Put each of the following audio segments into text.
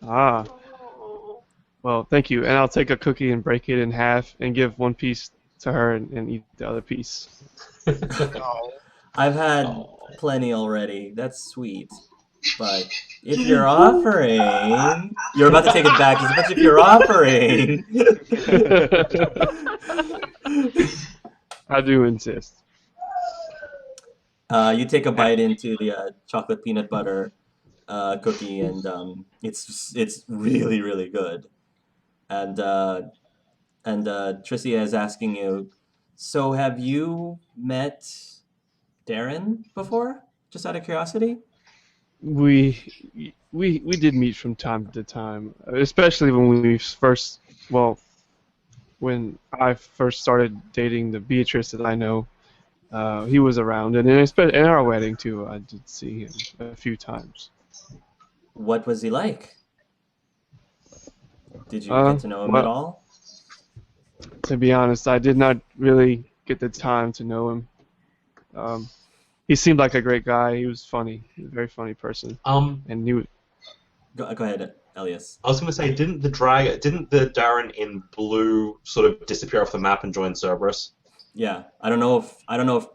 Ah, well, thank you. And I'll take a cookie and break it in half and give one piece to her and eat the other piece. Oh. I've had Oh. plenty already. That's sweet. But if you're offering, you're about to take it back. But if you're offering, I do insist. you take a bite into the chocolate peanut butter cookie, and it's really really good. And Tricia is asking you, so have you met Darren before? Just out of curiosity. We did meet from time to time, especially when we first, well, when I first started dating the Beatrice that I know. He was around, and in our wedding too, I did see him a few times. What was he like? Did you get to know him at Well, all? to be honest, I did not really get the time to know him. Um, he seemed like a great guy. He was funny. He was a very funny person, and he was. Go ahead, Elias. I was going to say, didn't the Darren in blue sort of disappear off the map and join Cerberus? Yeah, I don't know if,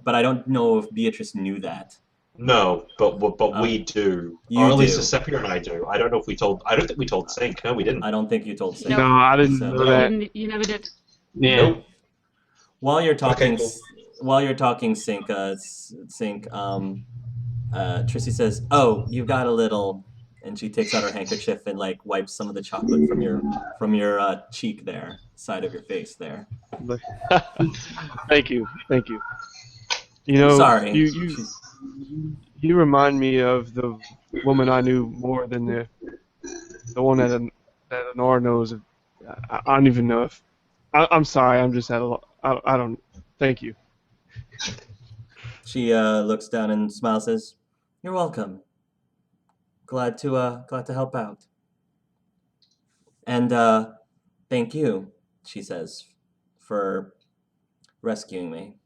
but I don't know if Beatrice knew that. No, but we do. You Or at least do. Cicepia and I do. I don't know if we told. I don't think we told Sync. No, we didn't. I don't think you told Sink. No, I didn't So- know You that. didn't. You never did. Yeah. Nope. While you're talking, Okay, cool. Sync, Trissy says, "Oh, you've got a little," and she takes out her handkerchief and like wipes some of the chocolate from your cheek there, side of your face there. Thank you, thank you. You know, Sorry. you remind me of the woman I knew more than the one that Honora knows. I don't even know if. I'm sorry. I'm just at a. I don't. Thank you. She looks down and smiles, says, "You're welcome. Glad to help out." And thank you, she says, for rescuing me.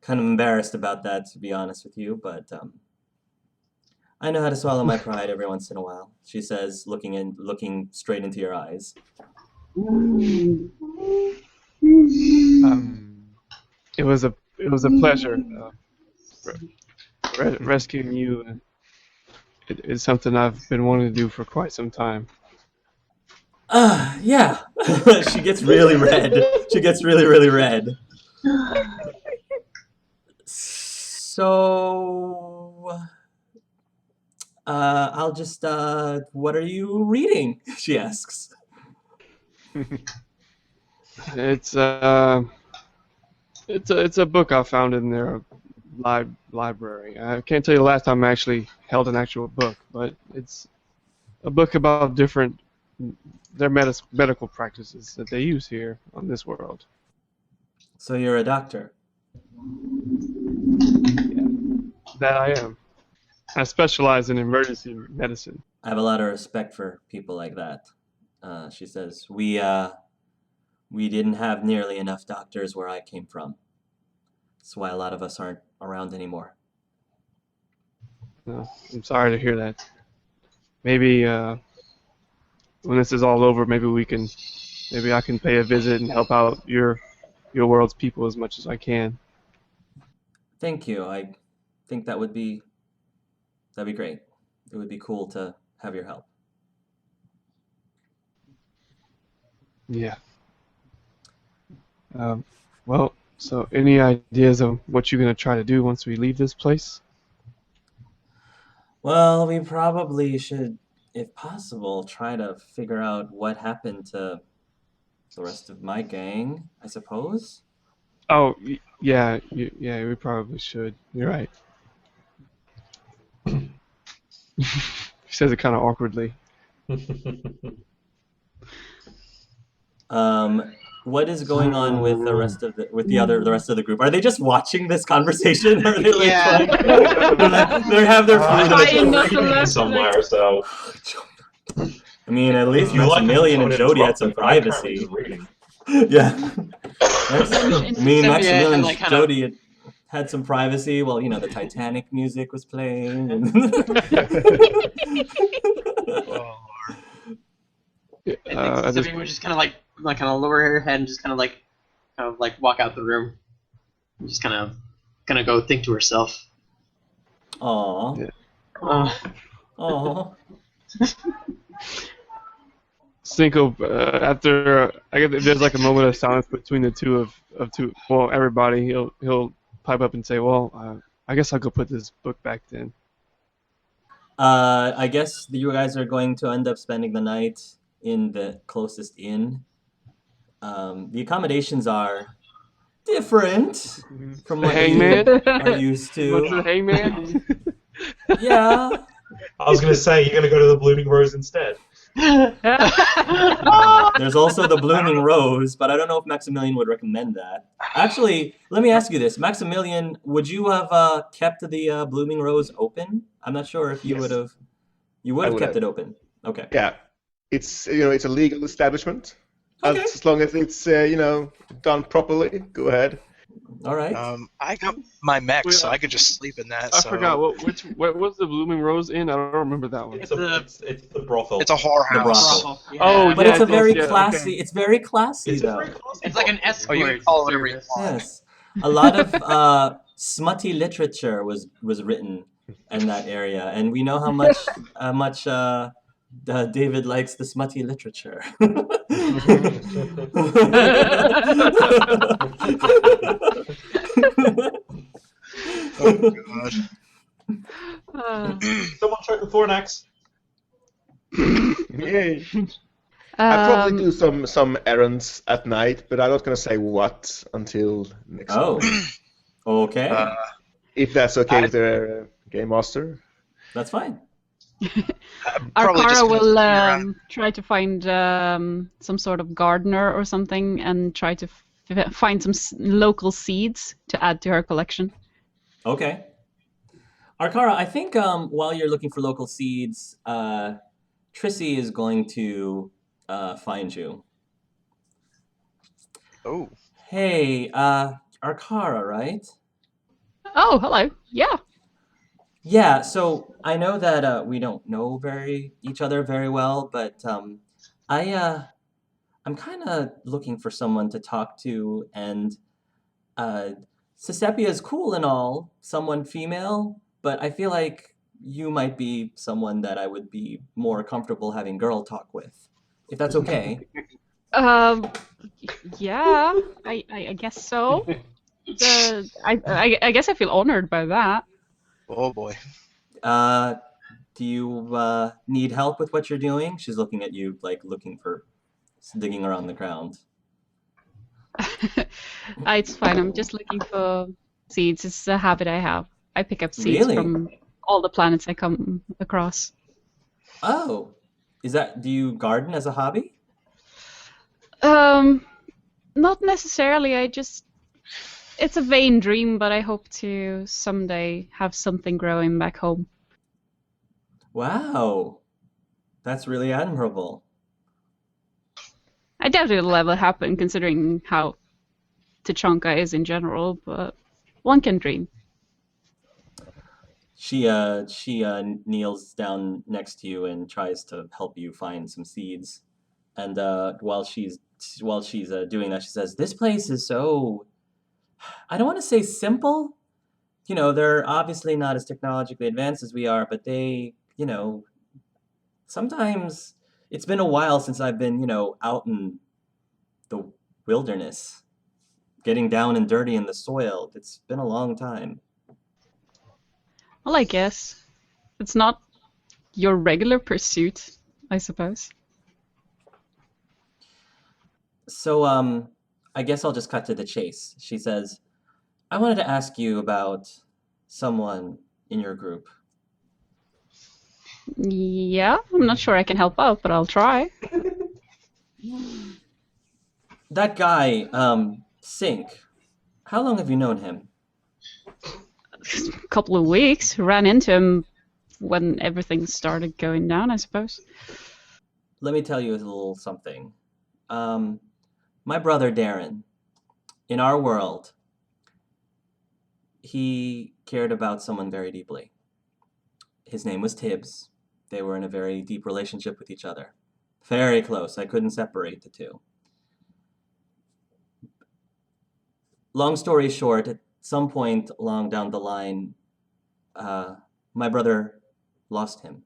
Kind of embarrassed about that, to be honest with you, but I know how to swallow my pride every once in a while, she says, looking straight into your eyes. It was a pleasure rescuing you. It's something I've been wanting to do for quite some time. Yeah. She gets really red. She gets really, really red. So, I'll just, what are you reading? She asks. It's a book I found in their library. I can't tell you the last time I actually held an actual book, but it's a book about their medical practices that they use here on this world. So you're a doctor? That I am. I specialize in emergency medicine. I have a lot of respect for people like that. She says, we didn't have nearly enough doctors where I came from. That's why a lot of us aren't around anymore. I'm sorry to hear that. Maybe when this is all over, maybe I can pay a visit and help out your world's people as much as I can. Thank you. I think that'd be great. It would be cool to have your help. Yeah. Well, so any ideas of what you're going to try to do once we leave this place? Well, we probably should, if possible, try to figure out what happened to the rest of my gang, I suppose. Oh, yeah, we probably should. You're right. He says it kind of awkwardly. What is going on with the rest of the group? Are they just watching this conversation? Or are they like Yeah. they have their food Trying not to Reading laugh, somewhere, so. I mean, at least You like Maximilian and to Jody had interrupt some them, but I'm currently privacy. just reading. Yeah. I mean, Maximilian and like, Jody had some privacy while, the Titanic music was playing. And Oh, Lord. at this Cicepia would just kind of lower her head and just kind of like walk out the room. Just kind of gonna go think to herself. Aw. Yeah. Aw. Cinco, after I guess if there's like a moment of silence between the two everybody, he'll pipe up and say, "Well, I guess I'll go put this book back then." I guess you guys are going to end up spending the night in the closest inn. The accommodations are different from The what hangman? you are used What's the to. hangman? Yeah. I was going to say, you're going to go to the Blooming Rose instead. There's also the Blooming Rose, but I don't know if Maximilian would recommend that. Actually, let me ask you this. Maximilian, would you have kept the Blooming Rose open? I'm not sure if you Yes. would have. You would I have would kept have. it open. Okay. Yeah, it's it's a legal establishment. Okay. As long as it's done properly, go ahead. All right. I got my mech, Wait, so I could just sleep in that. I so forgot what was the Blooming Rose Inn? I don't remember that one. It's the brothel. It's a whorehouse. brothel. Oh, But yeah, it's a yes, very yeah, classy. okay. It's very classy It's a though. very classy It's like an brothel. escort. you can call it whatever you service. want. Yes. A lot of smutty literature was written in that area, and we know how much David likes the smutty literature. Oh god. Someone choke the Thornax. Yay! I probably Um, do some errands at night, but I'm not gonna say what until next Oh, morning. okay, If that's okay with the game master. that's fine. Probably just Arkara gonna will look around. try to find some sort of gardener or something and try to find some local seeds to add to her collection. Okay. Arkara, I think while you're looking for local seeds, Tricey is going to find you. Oh. Hey, Arkara, right? Oh, hello. Yeah. Yeah, so I know that we don't know each other very well, but I'm kind of looking for someone to talk to, and Cicepia is cool and all, someone female, but I feel like you might be someone that I would be more comfortable having girl talk with, if that's okay. Um, yeah. I guess so. I guess I feel honored by that. Oh boy. Do you need help with what you're doing? She's looking at you, like digging around the ground. It's fine. I'm just looking for seeds. It's a habit I have. I pick up seeds Really? from all the planets I come across. Oh, do you garden as a hobby? Not necessarily. It's a vain dream, but I hope to someday have something growing back home. Wow, that's really admirable. I doubt it'll ever happen, considering how Tachanka is in general, but one can dream. She kneels down next to you and tries to help you find some seeds. And while she's doing that, she says, "This place is so, I don't want to say simple. You know, they're obviously not as technologically advanced as we are, but they, sometimes it's been a while since I've been, out in the wilderness, getting down and dirty in the soil. It's been a long time." Well, I guess it's not your regular pursuit, I suppose. So, I guess I'll just cut to the chase. She says, "I wanted to ask you about someone in your group." Yeah, I'm not sure I can help out, but I'll try. That guy, Sink, how long have you known him? A couple of weeks. Ran into him when everything started going down, I suppose. Let me tell you a little something. My brother Darren, in our world, he cared about someone very deeply. His name was Tibbs. They were in a very deep relationship with each other. Very close. I couldn't separate the two. Long story short, at some point along down the line, my brother lost him.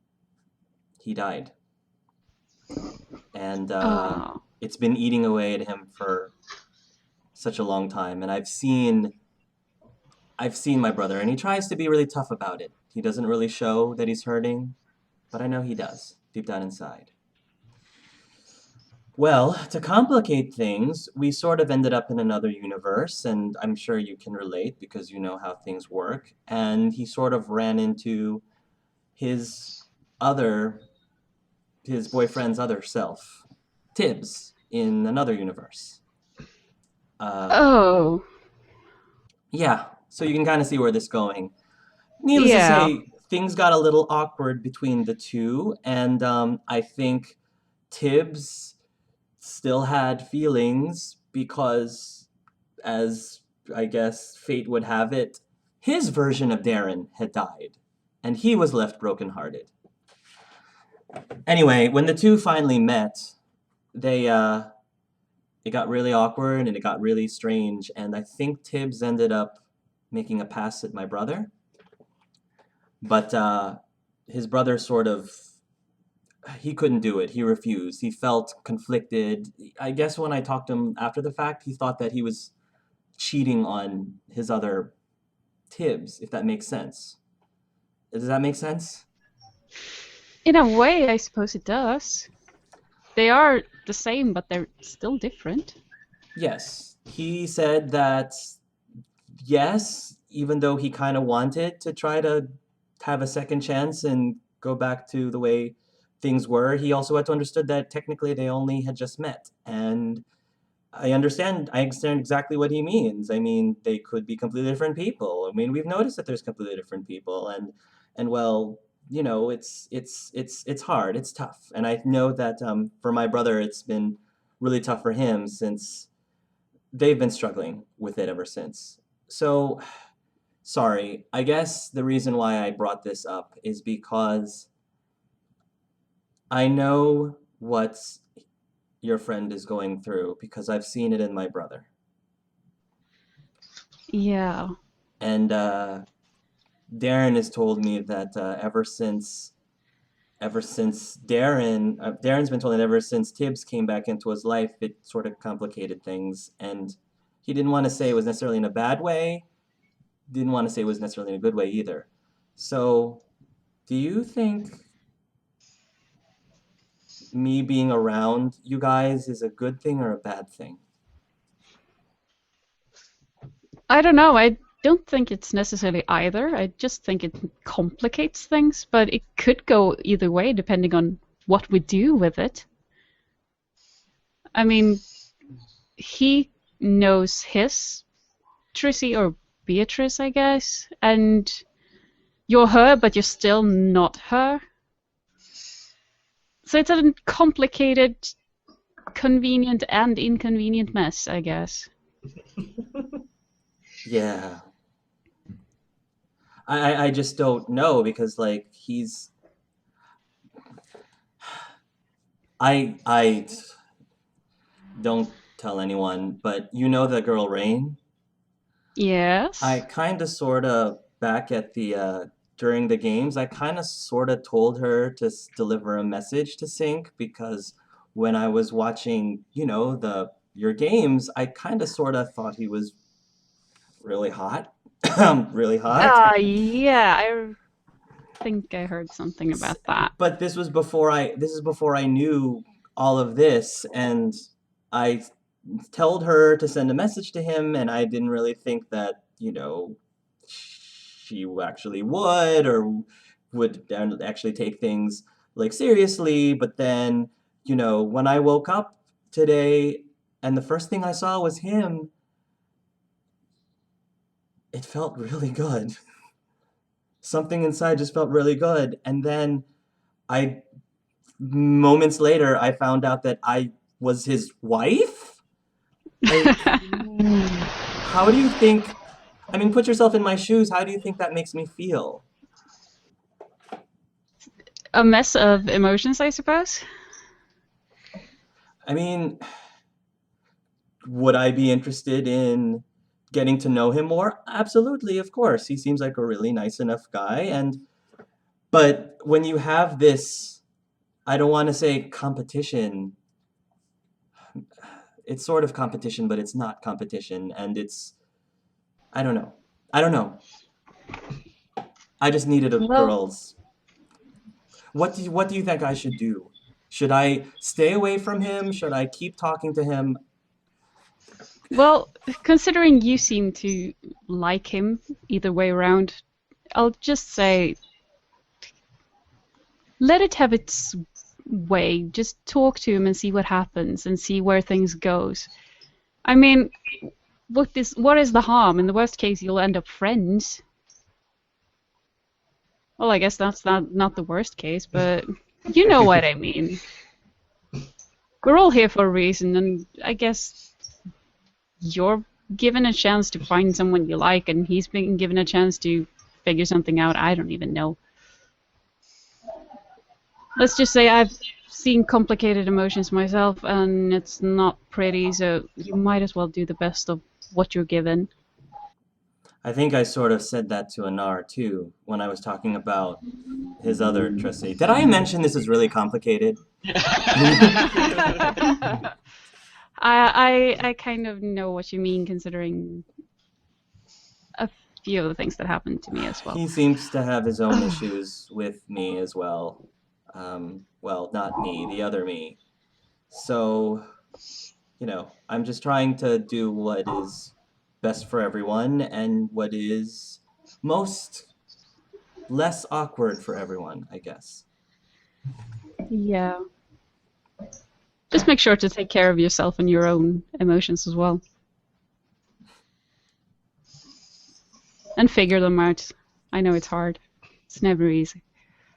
He died. And Oh. it's been eating away at him for such a long time. And I've seen my brother, and he tries to be really tough about it. He doesn't really show that he's hurting, but I know he does, deep down inside. Well, to complicate things, we sort of ended up in another universe, and I'm sure you can relate because you know how things work. And he sort of ran into his boyfriend's other self, Tibbs, in another universe. Oh. Yeah, so you can kind of see where this is going. Needless to Yeah. say, things got a little awkward between the two, and I think Tibbs still had feelings because, as I guess fate would have it, his version of Darren had died, and he was left brokenhearted. Anyway, when the two finally met, it got really awkward and it got really strange, and I think Tibbs ended up making a pass at my brother. But his brother he couldn't do it. He refused. He felt conflicted. I guess when I talked to him after the fact, he thought that he was cheating on his other Tibbs, if that makes sense. Does that make sense? In a way, I suppose it does. They are the same, but they're still different. Yes. He said that, yes, even though he kind of wanted to try to have a second chance and go back to the way things were, he also had to understood that technically they only had just met. And I understand exactly what he means. I mean, they could be completely different people. I mean, we've noticed that there's completely different people, and well, you know, it's hard, it's tough. And I know that for my brother, it's been really tough for him since they've been struggling with it ever since. So, sorry. I guess the reason why I brought this up is because I know what your friend is going through because I've seen it in my brother. Yeah. And Darren has told me that ever since Darren's been told that ever since Tibbs came back into his life, it sort of complicated things. And he didn't want to say it was necessarily in a bad way, didn't want to say it was necessarily in a good way either. So, do you think me being around you guys is a good thing or a bad thing? I don't know. I don't think it's necessarily either. I just think it complicates things, but it could go either way depending on what we do with it. I mean, he knows his Tricey or Beatrice, I guess, and you're her, but you're still not her. So it's a complicated, convenient and inconvenient mess, I guess. Yeah. I just don't know because like I don't tell anyone, but you know the girl Rain? Yes. I kind of sort of back at the during the games, I kind of sort of told her to deliver a message to Sync because when I was watching, you know, your games, I kind of sort of thought he was really hot. Really hot. Yeah, I think I heard something about that. But this is before I knew all of this, and I told her to send a message to him, and I didn't really think that, you know, she actually would or would actually take things like seriously. But then, you know, when I woke up today and the first thing I saw was him, it felt really good. Something inside just felt really good. And then moments later, I found out that I was his wife? Like, how do you think, I mean, put yourself in my shoes, how do you think that makes me feel? A mess of emotions, I suppose. I mean, would I be interested in getting to know him more? Absolutely, of course. He seems like a really nice enough guy, but when you have this, I don't want to say competition. It's sort of competition, but it's not competition, and I don't know. I don't know. I just needed a Well, girl's. What do you think I should do? Should I stay away from him? Should I keep talking to him? well, considering you seem to like him either way around, I'll just say let it have its way. Just talk to him and see what happens and see where things goes. I mean, what is the harm? In the worst case, you'll end up friends. Well, I guess that's not the worst case, but you know what I mean. We're all here for a reason, and I guess you're given a chance to find someone you like, and he's been given a chance to figure something out. I don't even know. Let's just say I've seen complicated emotions myself, and it's not pretty, so you might as well do the best of what you're given. I think I sort of said that to Anar too when I was talking about his other Tricey. Did I mention this is really complicated? I kind of know what you mean, considering a few of the things that happened to me as well. He seems to have his own issues with me as well. Well, not me, the other me. So, I'm just trying to do what is best for everyone and what is less awkward for everyone, I guess. Yeah. Just make sure to take care of yourself and your own emotions as well. And figure them out. I know it's hard. It's never easy.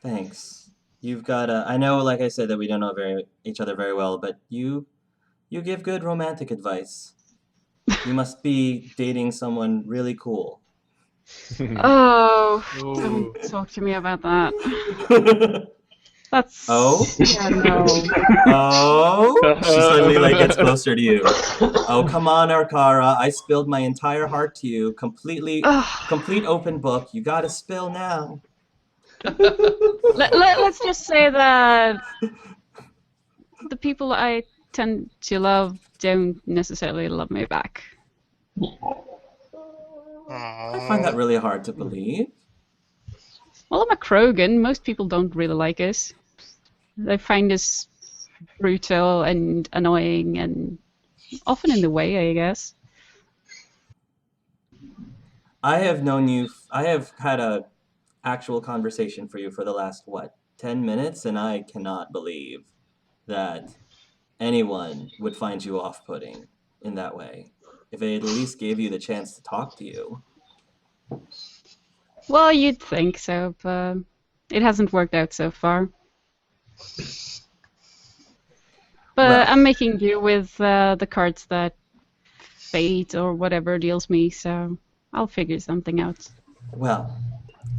Thanks. You've got I know, like I said, that we don't know each other very well, but you give good romantic advice. You must be dating someone really cool. Oh, don't talk to me about that. That's... Oh? Yeah, no. Oh? She suddenly gets closer to you. Oh, come on, Arkara. I spilled my entire heart to you. Complete open book. You gotta spill now. Let's just say that the people I tend to love don't necessarily love me back. I find that really hard to believe. Well, I'm a Krogan. Most people don't really like us. They find us brutal and annoying and often in the way, I guess. I have known you. I have had a actual conversation for you for the last 10 minutes, and I cannot believe that anyone would find you off-putting in that way. If they at least gave you the chance to talk to you. Well, you'd think so, but it hasn't worked out so far. But Well, I'm making do with the cards that fate or whatever deals me, so I'll figure something out. well,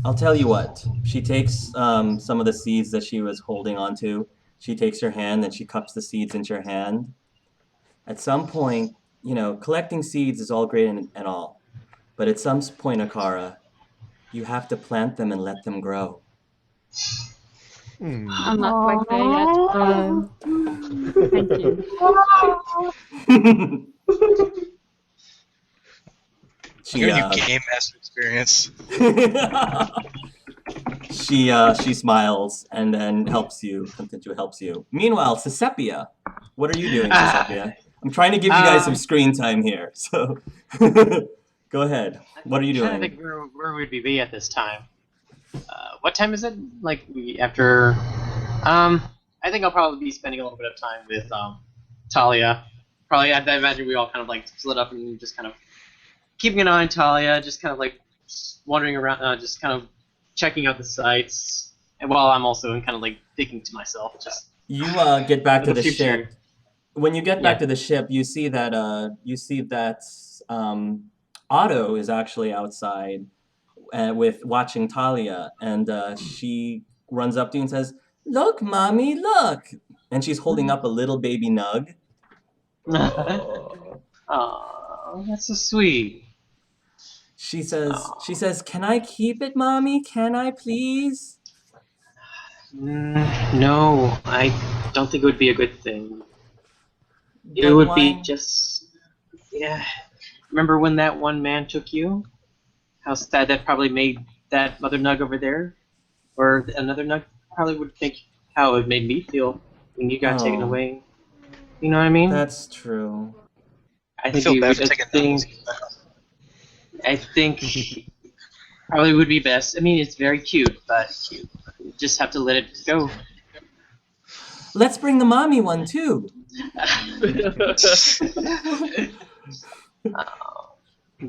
I'll tell you what. She takes some of the seeds that she was holding onto. She takes your hand and she cups the seeds into your hand. At some point, collecting seeds is all great and all. But at some point, Arkara, you have to plant them and let them grow. I'm not quite there yet, thank you. Giving you game master experience. She smiles and then helps you. Meanwhile, Cicepia, what are you doing, Cicepia? I'm trying to give you guys some screen time here, so go ahead. What are you doing? I'm trying to think where would we be at this time. What time is it? After... I think I'll probably be spending a little bit of time with Talia. Probably, I imagine we all kind of split up and just kind of keeping an eye on Talia, just kind of wandering around, just kind of checking out the sites, and while I'm also kind of thinking to myself, just you get back to the future. ship. When you get back to the ship, you see that Otto is actually outside with watching Talia, and she runs up to you and says, "Look, mommy, look!" and she's holding up a little baby nug. Oh, that's so sweet. She says, "Can I keep it, Mommy? Can I please?" No, I don't think it would be a good thing. It But would why? be just, yeah. Remember when that one man took you? How sad that probably made that other nug over there, or another nug probably would think how it made me feel when you got taken Oh. away. You know what I mean? That's true. I I think feel you bad would. for taking that. I think probably would be best. I mean, it's very cute, but you just have to let it go. Let's bring the mommy one too.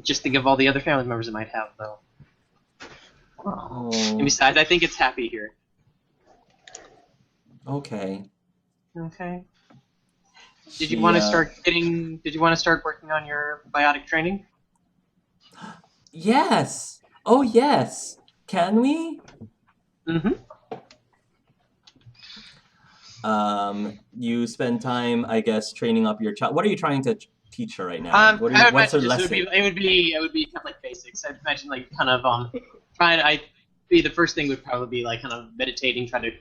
Just think of all the other family members it might have, though. Oh. And besides, I think it's happy here. Okay. Okay. Did you want to start getting? Did you want to start working on your biotic training? Yes. Oh yes. Can we? Mm-hmm. You spend time, I guess, training up your child. What are you trying to teach her right now? What are I you, would what's her imagine lesson? it would be kind of like basics. I'd imagine like kind of trying. The first thing would probably be like kind of meditating, trying to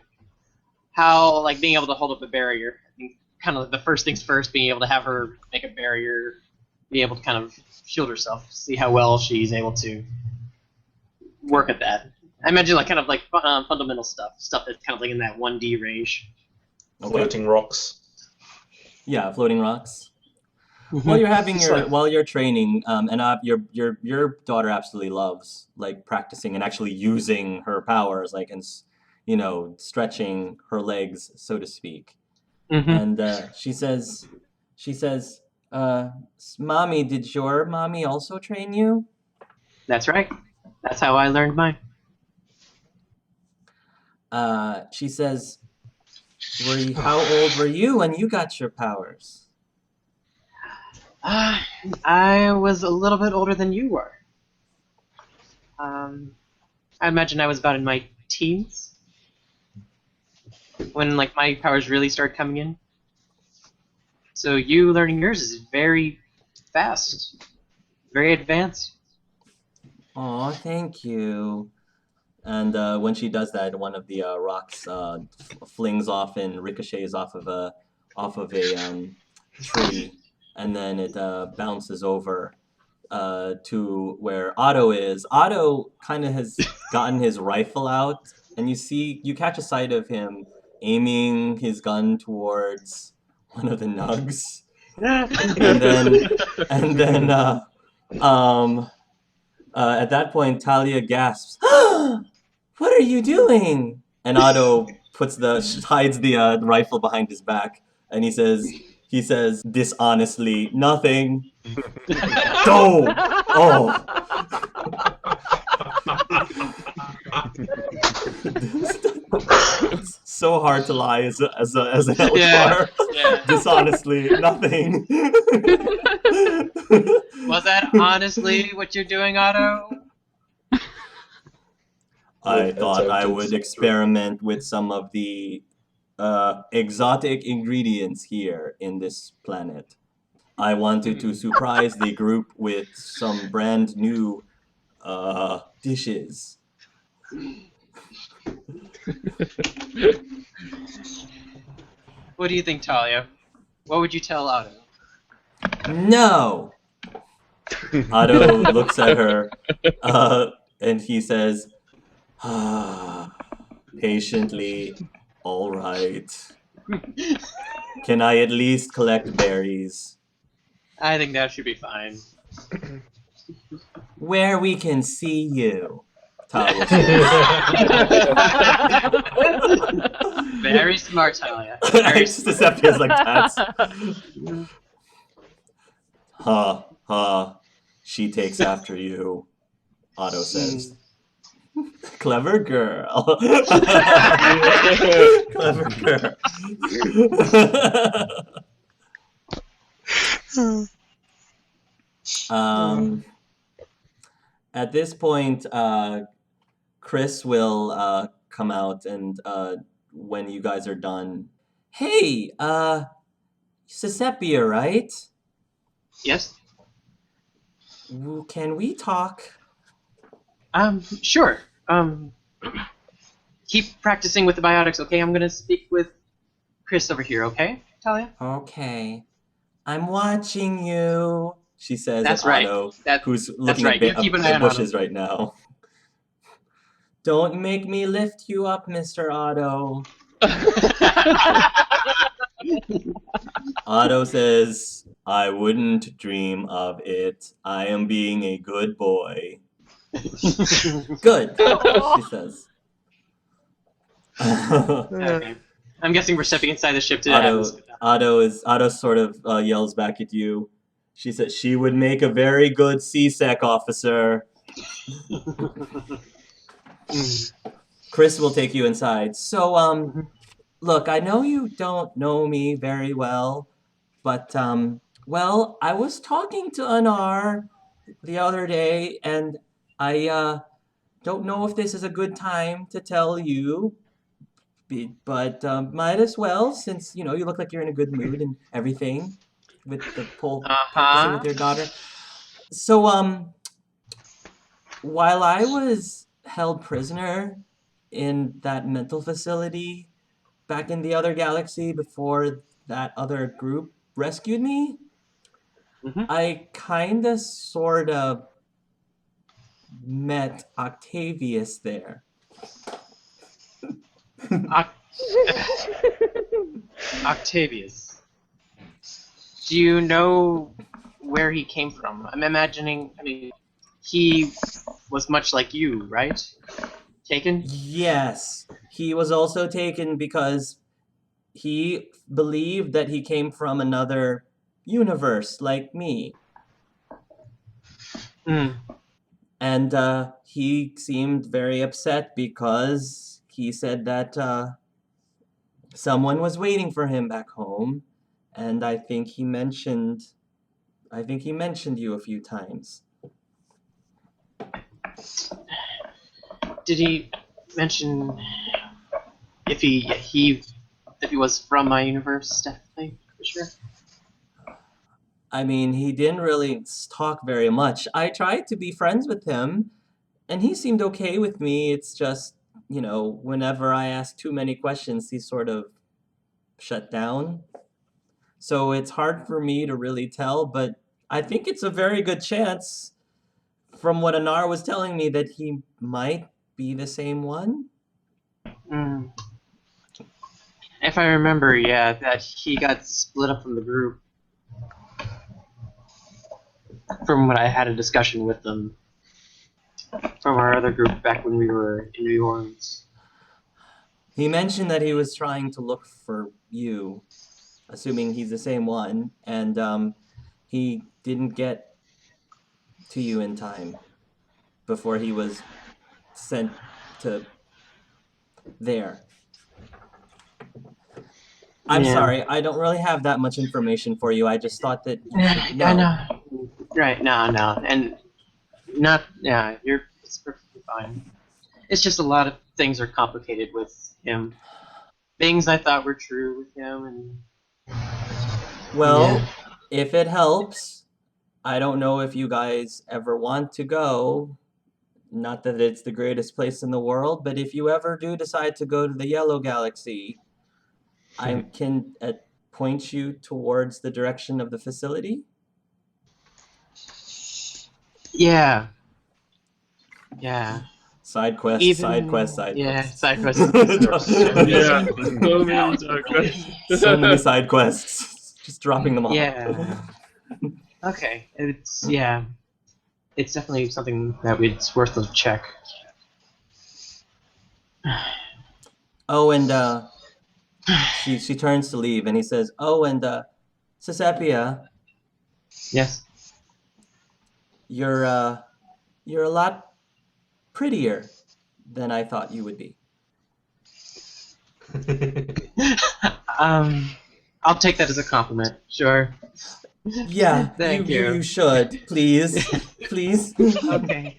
how like being able to hold up a barrier. I think kind of the first things first, being able to have her make a barrier, be able to kind of shield herself, see how well she's able to work at that. I imagine like kind of like fundamental stuff that's kind of like in that 1D range. Okay. Floating rocks. Yeah, floating rocks. While you're having while you're training, and your daughter absolutely loves like practicing and actually using her powers, like and stretching her legs, so to speak. And she says, "Mommy, did your mommy also train you?" That's right. That's how I learned mine. She says, "How old were you when you got your powers?" I was a little bit older than you were. I imagine I was about in my teens when like my powers really started coming in. So you learning yours is very fast, very advanced. Aw, thank you. And when she does that, one of the rocks flings off and ricochets off of a tree, and then it bounces over to where Otto is. Otto kind of has gotten his rifle out, and you catch a sight of him aiming his gun towards one of the nugs, and then at that point Talia gasps, "What are you doing?" And Otto hides the rifle behind his back, and he says dishonestly, "Nothing." Oh, oh. It's so hard to lie as an Eldar. Yeah. Dishonestly, nothing. Was that honestly what you're doing, Otto? I thought I would experiment with some of the exotic ingredients here in this planet. I wanted to surprise the group with some brand new dishes. What do you think, Talia? What would you tell Otto? No! Otto looks at her, and he says, patiently, "All right. Can I at least collect berries? I think that should be fine. Where we can see you," Talia says. Very smart, Talia. Very smart. Cicepia's like that. Ha, ha. She takes after you, Otto says. Clever girl. Clever girl. At this point, Chris will come out, and when you guys are done, Hey, Cicepia, right? Yes. Can we talk? Sure. Keep practicing with the biotics, okay? I'm gonna speak with Chris over here, okay, Talia? Okay. I'm watching you, she says That's at right. Otto, who's That's looking right. You keep an eye at on bushes right now. Don't make me lift you up, Mr. Otto. Otto says, I wouldn't dream of it. I am being a good boy. Good, she says. Okay. I'm guessing we're stepping inside the ship to have this. Otto sort of yells back at you. She says she would make a very good CSEC officer. Chris will take you inside. So, look, I know you don't know me very well, but, well, I was talking to Anar the other day, and I don't know if this is a good time to tell you, but might as well, since, you look like you're in a good mood and everything with the whole practicing with your daughter. So, while I was held prisoner in that mental facility back in the other galaxy before that other group rescued me, I kinda sorta met Octavius there. Octavius. Do you know where he came from? I'm imagining, he was much like you, right? Taken? Yes, he was also taken because he believed that he came from another universe like me. And he seemed very upset because he said that someone was waiting for him back home, and I think he mentioned you a few times. Did he mention if he was from my universe? Definitely, for sure. I mean, he didn't really talk very much. I tried to be friends with him, and he seemed okay with me. It's just, whenever I asked too many questions, he sort of shut down. So it's hard for me to really tell, but I think it's a very good chance, from what Anar was telling me, that he might be the same one. If I remember, yeah, that he got split up from the group. From when I had a discussion with them. From our other group back when we were in New Orleans. He mentioned that he was trying to look for you, assuming he's the same one, and he didn't get to you in time before he was sent to there. I'm sorry, I don't really have that much information for you. I just thought that you should know. I know. Right, no, and not, yeah, it's perfectly fine. It's just a lot of things are complicated with him. Things I thought were true with him, and... Well, if it helps, I don't know if you guys ever want to go. Not that it's the greatest place in the world, but if you ever do decide to go to the Yellow Galaxy, I can point you towards the direction of the facility. Yeah. Side quest, side quest. Yeah, side quest. Yeah, so many side quests. So many side quests. Just dropping them off. Yeah. Okay, it's definitely something that it's worth a check. Oh, and she turns to leave, and he says, "Oh, and Cicepia, Yes. you're a lot prettier than I thought you would be." I'll take that as a compliment. Sure. Yeah, Thank you. You should, please, please. Okay.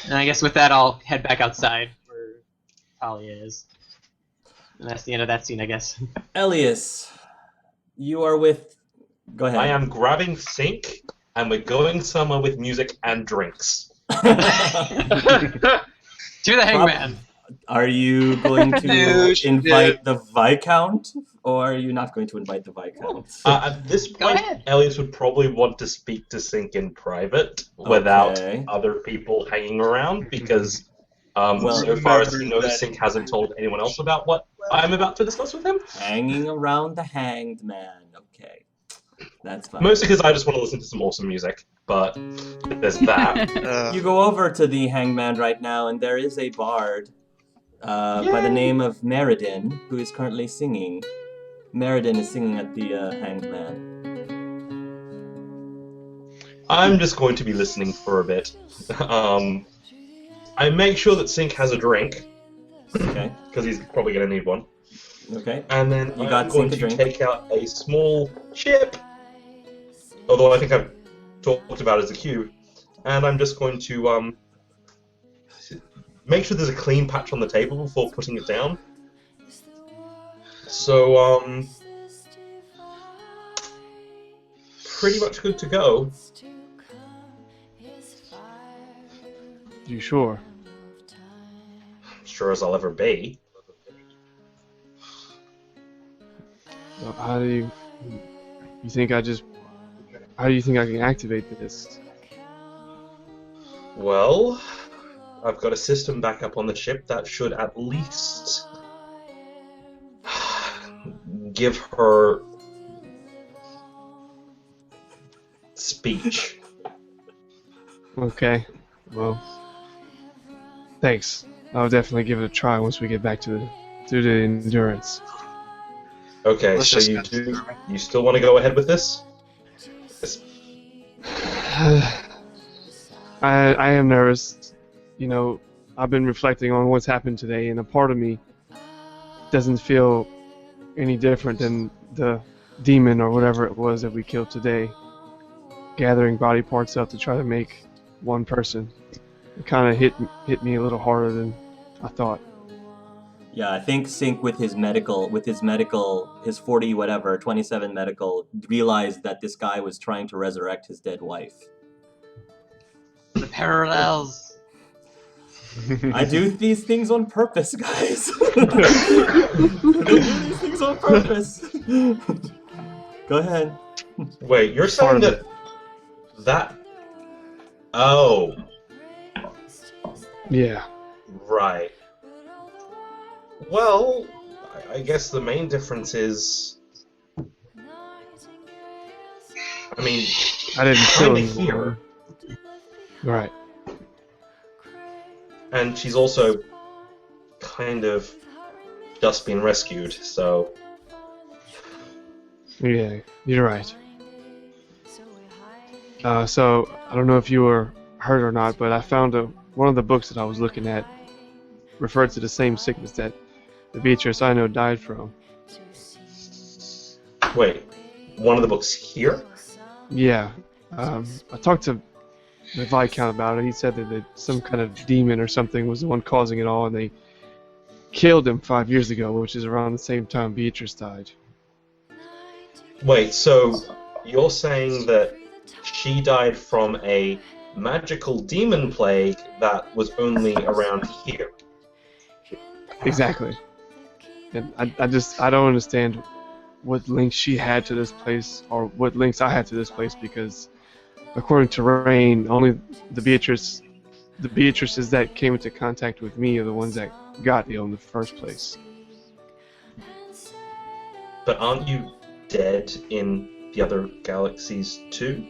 And I guess with that, I'll head back outside where Talia is. And that's the end of that scene, I guess. Elias, you are with. Go ahead. I am grabbing Sync, and we're going somewhere with music and drinks. To the hangman. Are you going to No, she invite the Viscount, or are you not going to invite the Viscount? At this Go point, ahead. Elias would probably want to speak to Sync in private without Okay. other people hanging around, because Well, so far as he remember knows, that- Sync hasn't told anyone else about what I'm about to discuss with him. Hanging around the hanged man. Okay. That's fine. Mostly because I just want to listen to some awesome music, but there's that. You go over to the hangman right now, and there is a bard by the name of Meriden, who is currently singing. Meriden is singing at the hanged man. I'm just going to be listening for a bit. I make sure that Sync has a drink, Okay. because he's probably going to need one. Okay. And then You I'm got going Sync a to drink. take out a small chip, although I think I've talked about it as a cube, and I'm just going to make sure there's a clean patch on the table before putting it down. So, pretty much good to go. You sure? Sure as I'll ever be. So how do you think I just? How do you think I can activate this? Well, I've got a system back up on the ship that should at least give her speech. Okay. Well, thanks. I'll definitely give it a try once we get back to the endurance. Okay, Let's so just you still want to go ahead with this? I am nervous. You know, I've been reflecting on what's happened today, and a part of me doesn't feel any different than the demon or whatever it was that we killed today, gathering body parts up to try to make one person. It kind of hit me a little harder than I thought. Yeah, I think Sync with his 40 whatever, 27 medical, realized that this guy was trying to resurrect his dead wife. The parallels. I do these things on purpose, guys. I do these things on purpose. Go ahead. Wait, you're Part saying of that... Oh, Yeah. right. Well, I guess the main difference is... I mean, I didn't kill kinda him. here. Right. And she's also kind of just been rescued, so... Yeah, you're right. So I don't know if you were hurt or not, but I found one of the books that I was looking at referred to the same sickness that the Beatrice I know died from. Wait, one of the books here? Yeah. I talked to the Viscount about it. He said that some kind of demon or something was the one causing it all, and they killed him 5 years ago, which is around the same time Beatrice died. Wait, so you're saying that she died from a magical demon plague that was only around here? Exactly. And I don't understand what links she had to this place, or what links I had to this place, because according to Rain, only the Beatrices that came into contact with me are the ones that got ill in the first place. But aren't you dead in the other galaxies too?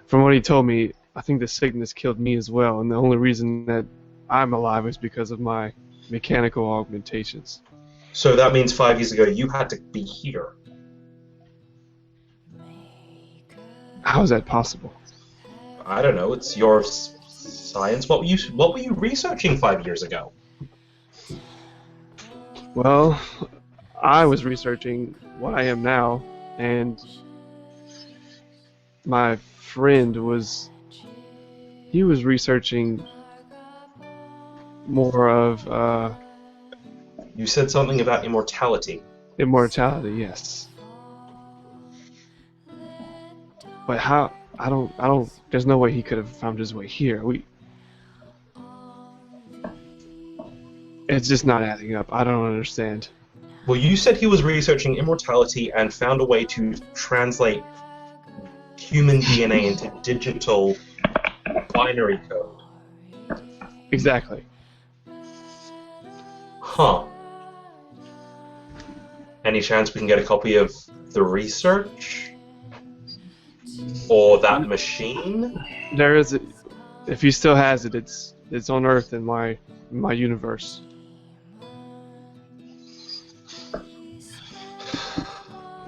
From what he told me, I think the sickness killed me as well, and the only reason that I'm alive is because of my mechanical augmentations. So that means 5 years ago you had to be here. How is that possible? I don't know, it's your science. What were you researching 5 years ago? Well, I was researching what I am now, and my friend was researching more of You said something about immortality. immortality, yes. But how? I don't. There's no way he could have found his way here. It's just not adding up. I don't understand. Well, you said he was researching immortality and found a way to translate human DNA into digital binary code. Exactly. Huh. Any chance we can get a copy of the research? Or that machine? There is. If he still has it, it's on Earth in my universe.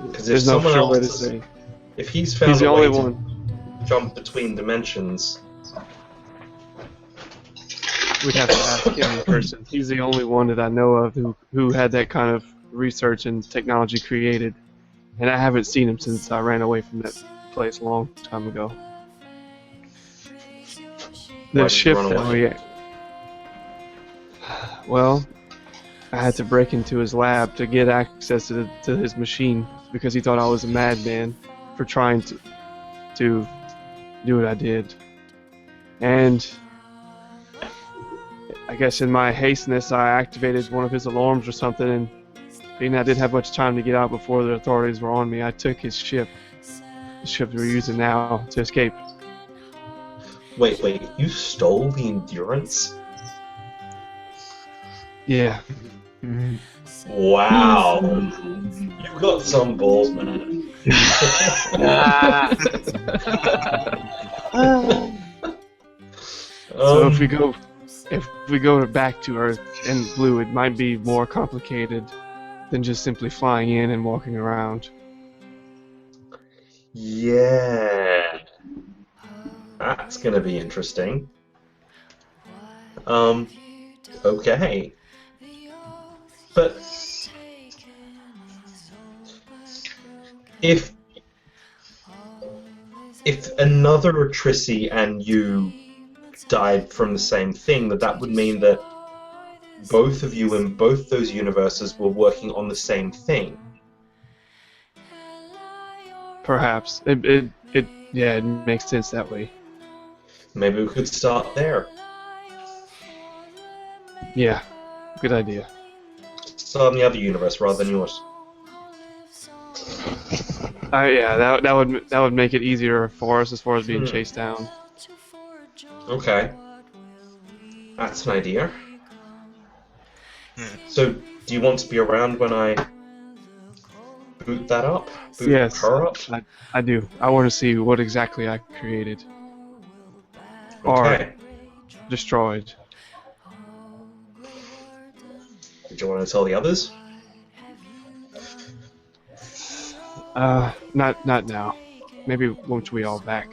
Because if There's no someone sure way to else, say. if he's found He's the a way only to one. jump between dimensions, We'd have to ask him in person. He's the only one that I know of who had that kind of research and technology created, and I haven't seen him since I ran away from that place a long time ago. The Why did you ship run that away? well, I had to break into his lab to get access to his machine because he thought I was a madman for trying to do what I did. And I guess in my hasteness, I activated one of his alarms or something, and being I didn't have much time to get out before the authorities were on me, I took his ship, the ship we're using now, to escape. Wait, you stole the Endurance? Yeah. Wow. You got some balls, man. So if we go back to Earth and Blue, it might be more complicated than just simply flying in and walking around. Yeah. That's gonna be interesting. Okay. But if another Tricey and you died from the same thing, that would mean that both of you in both those universes were working on the same thing. Perhaps it makes sense that way. Maybe we could start there. Yeah, good idea. Start in the other universe rather than yours. Yeah, that would make it easier for us as far as being chased down. Okay. That's an idea. So, do you want to be around when I boot that up? Boot Yes, her up? I do. I want to see what exactly I created Okay. or destroyed. Do you want to tell the others? Not now. Maybe once we all back.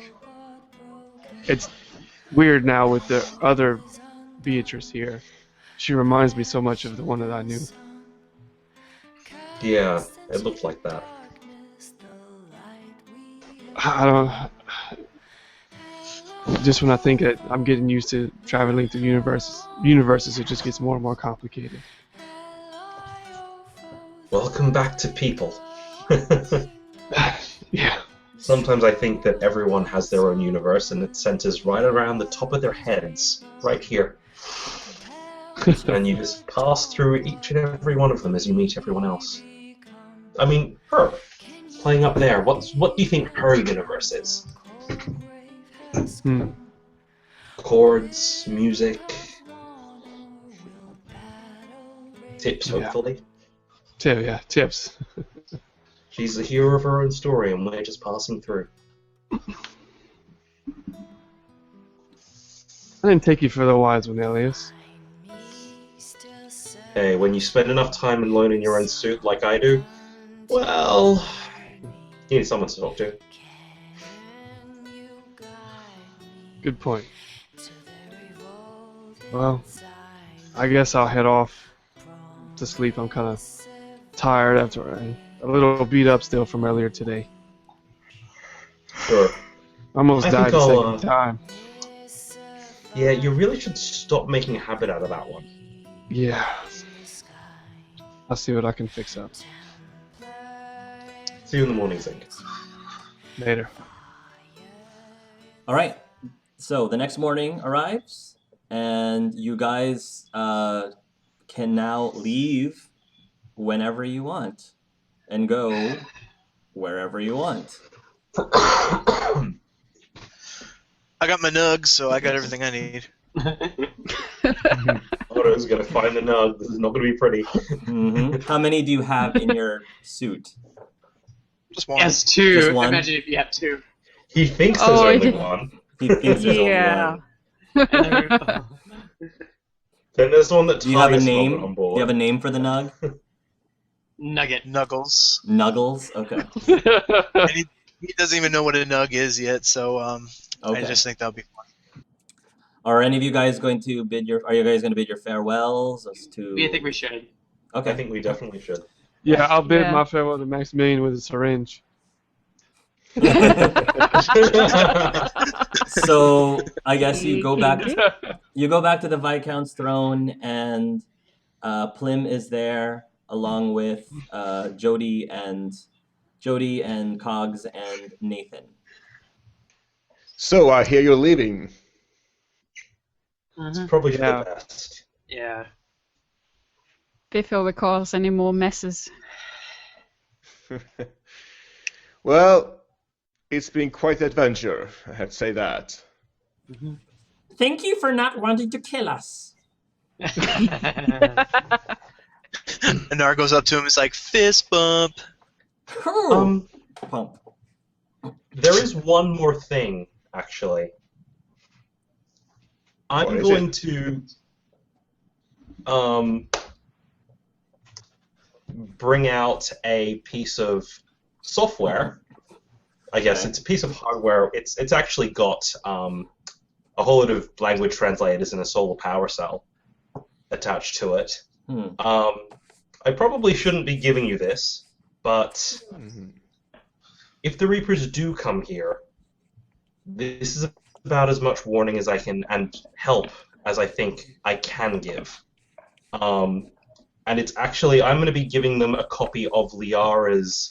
It's weird now with the other Beatrice here. She reminds me so much of the one that I knew. Yeah, it looked like that. I don't. Just when I think that I'm getting used to traveling through universes, it just gets more and more complicated. Welcome back to people. Yeah. Sometimes I think that everyone has their own universe and it centers right around the top of their heads, right here. And you just pass through each and every one of them as you meet everyone else. I mean, her, playing up there, what do you think her universe is? Chords, music, tips, hopefully. Yeah, tips. She's the hero of her own story, and we're just passing through. I didn't take you for the wise one, Elias. Hey, when you spend enough time alone in your own suit like I do, well, you need someone to talk to. Good point. Well, I guess I'll head off to sleep. I'm kind of tired after a little beat up still from earlier today. Sure. Almost I died think a I'll, second time. Yeah, you really should stop making a habit out of that one. Yeah. I'll see what I can fix up. See you in the morning, Zink. Later. All right. So the next morning arrives, and you guys can now leave whenever you want and go wherever you want. I got my nugs, so I got everything I need. Otto's gonna find the nug. This is not gonna be pretty. Mm-hmm. How many do you have in your suit? Just one. Yes, two. Just one? Imagine if you have two. He thinks there's only one. He thinks there's Yeah. only one. And they're- Then there's the one that Do you have a Talia's name? not on Do board. you have a name for the nug? Nugget. Nuggles. Nuggles? Okay. And he doesn't even know what a nug is yet, so Okay. I just think that'll be fun. Are any of you guys going to bid your? Are you guys going to bid your farewells as to? We think we should. Okay. I think we definitely should. Yeah, I'll bid Yeah. my farewell to Maximilian with a syringe. So I guess you go back. Kinky. You go back to the Viscount's throne, and Plim is there along with Jody and Cogs and Nathan. So I hear you're leaving. Probably for Yeah. the best. Yeah. Before we cause any more messes. Well, it's been quite the adventure, I have to say that. Thank you for not wanting to kill us. And Nar goes up to him and is like, fist bump. Pump. There is one more thing, actually. I'm What is going it? to bring out a piece of software. I guess Okay. it's a piece of hardware. It's actually got a whole lot of language translators and a solar power cell attached to it. I probably shouldn't be giving you this, but if the Reapers do come here, this is about as much warning as I can and help as I think I can give. And it's actually, I'm going to be giving them a copy of Liara's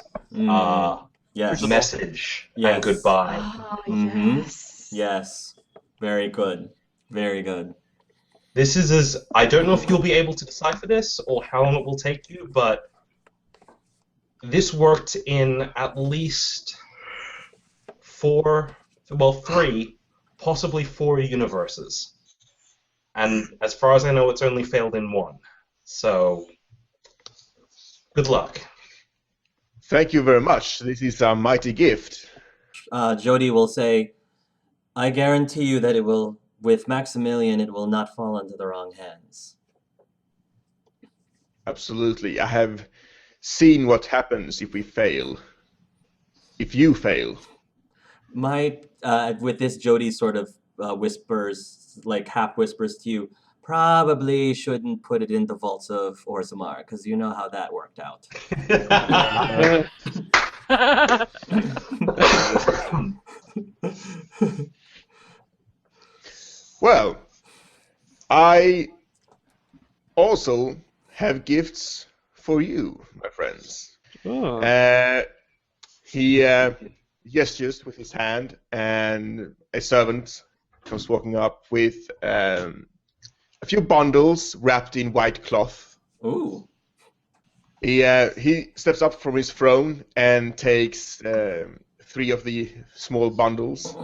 Yes. message Yes. and goodbye. Oh, Mhm. yes. Yes. Very good. Very good. This is as, I don't know if you'll be able to decipher this or how long it will take you, but this worked in at least 3, possibly 4 universes. And as far as I know, it's only failed in 1. So, good luck. Thank you very much. This is a mighty gift. Jody will say, I guarantee you that it will, with Maximilian, it will not fall into the wrong hands. Absolutely. I have seen what happens if we fail. If you fail. With this, Jody sort of whispers, like half whispers to you, probably shouldn't put it in the vaults of Orzammar, because you know how that worked out. Well, I also have gifts for you, my friends. Oh. He gestures with his hand, and a servant comes walking up with a few bundles wrapped in white cloth. Ooh. He steps up from his throne and takes 3 of the small bundles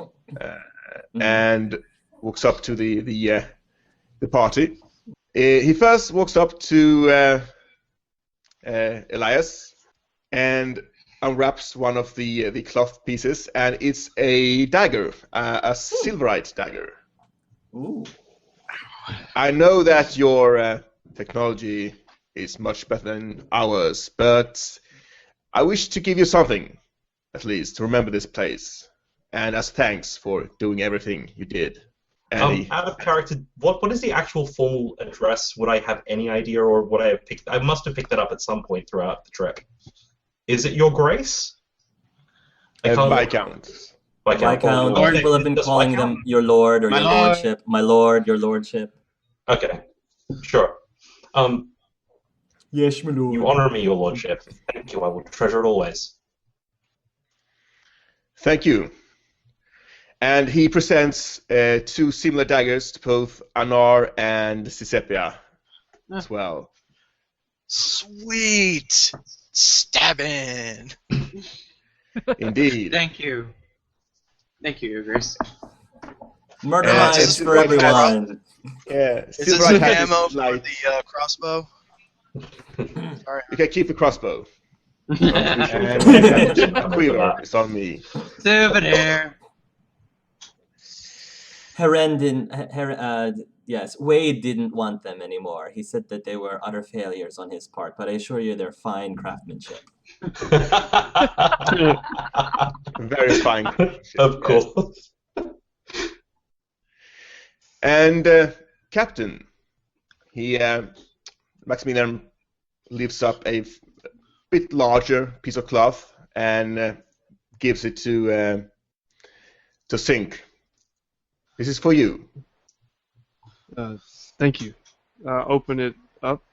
and walks up to the party. He first walks up to Elias and unwraps one of the cloth pieces, and it's a dagger, a silverite dagger. Ooh. I know that your technology is much better than ours, but I wish to give you something, at least, to remember this place, and as thanks for doing everything you did. And Out of character, what is the actual formal address? Would I have any idea, or would I have picked? I must have picked that up at some point throughout the trip. Is it Your Grace? I can't- Viscount. Viscount. Okay, People have been just calling Viscount? them your lord or My your lord. lordship. My lord, your lordship. Okay, sure. Yes, my lord. You honor me, your lordship. Thank you. I will treasure it always. Thank you. And he presents 2 similar daggers to both Anar and Cicepia as well. Sweet! Stabbing! Indeed. Thank you. Thank you, Grace. Murder And mines it's for right everyone. Yeah, Is this Silverite has ammo this for light. the crossbow? Sorry. You can keep the crossbow. I'm sure we And can make some ammo for quiver that. is on me. Souvenir. Yes, Wade didn't want them anymore. He said that they were utter failures on his part, but I assure you they're fine craftsmanship. Very fine. Of course. And Captain, he Maximilian lifts up a bit larger piece of cloth and gives it to Sink. This is for you. Thank you. Open it up.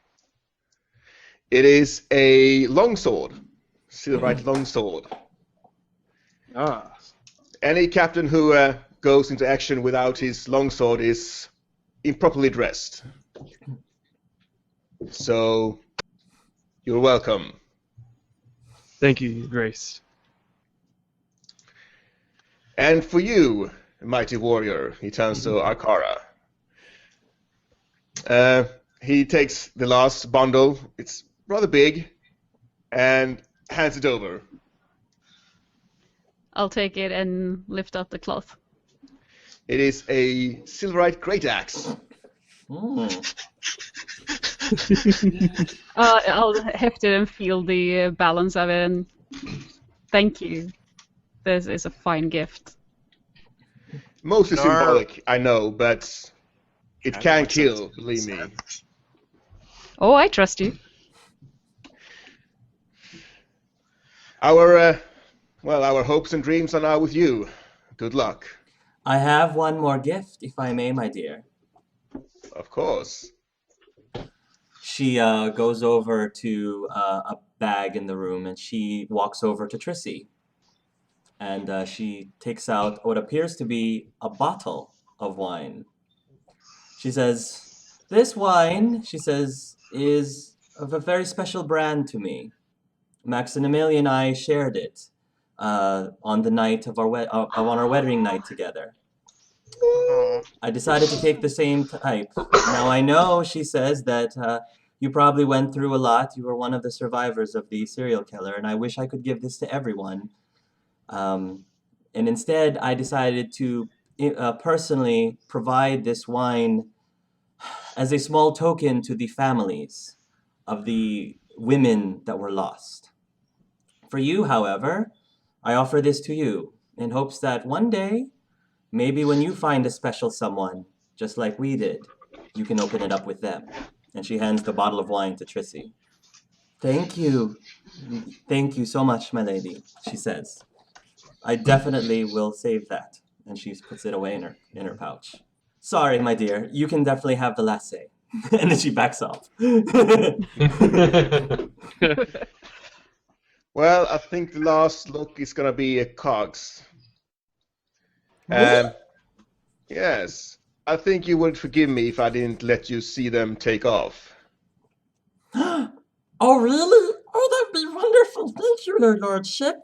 It is a longsword, silverite longsword. Ah, Any captain who goes into action without his longsword is improperly dressed. So, you're welcome. thank you, Grace. And for you, mighty warrior, he turns to Arkara. He takes the last bundle, it's rather big, and hands it over. I'll take it and lift up the cloth. It is a silverite great axe. Mm. I'll heft it and feel the balance of it. And thank you. This is a fine gift. Mostly Nar- symbolic, I know, but it I can know kill, it's- believe me. Oh, I trust you. Our hopes and dreams are now with you. Good luck. I have one more gift, if I may, my dear. Of course. She goes over to a bag in the room and she walks over to Tricey. And she takes out what appears to be a bottle of wine. She says, "This wine," she says, "is of a very special brand to me. Maximilian and I shared it on the night of on our wedding night together. Aw. I decided to take the same type. Now I know," she says, "that you probably went through a lot. You were one of the survivors of the serial killer, and I wish I could give this to everyone. And instead, I decided to personally provide this wine as a small token to the families of the women that were lost. For you, however, I offer this to you in hopes that one day, maybe when you find a special someone, just like we did, you can open it up with them." And she hands the bottle of wine to Tricey. "Thank you. Thank you so much, my lady," she says. "I definitely will save that." And she puts it away in her pouch. "Sorry, my dear, you can definitely have the last say." And then she backs off. Well, I think the last look is gonna be a cogs. Yes. I think you would forgive me if I didn't let you see them take off. Oh, really? Oh, that'd be wonderful. Thank you, your lordship.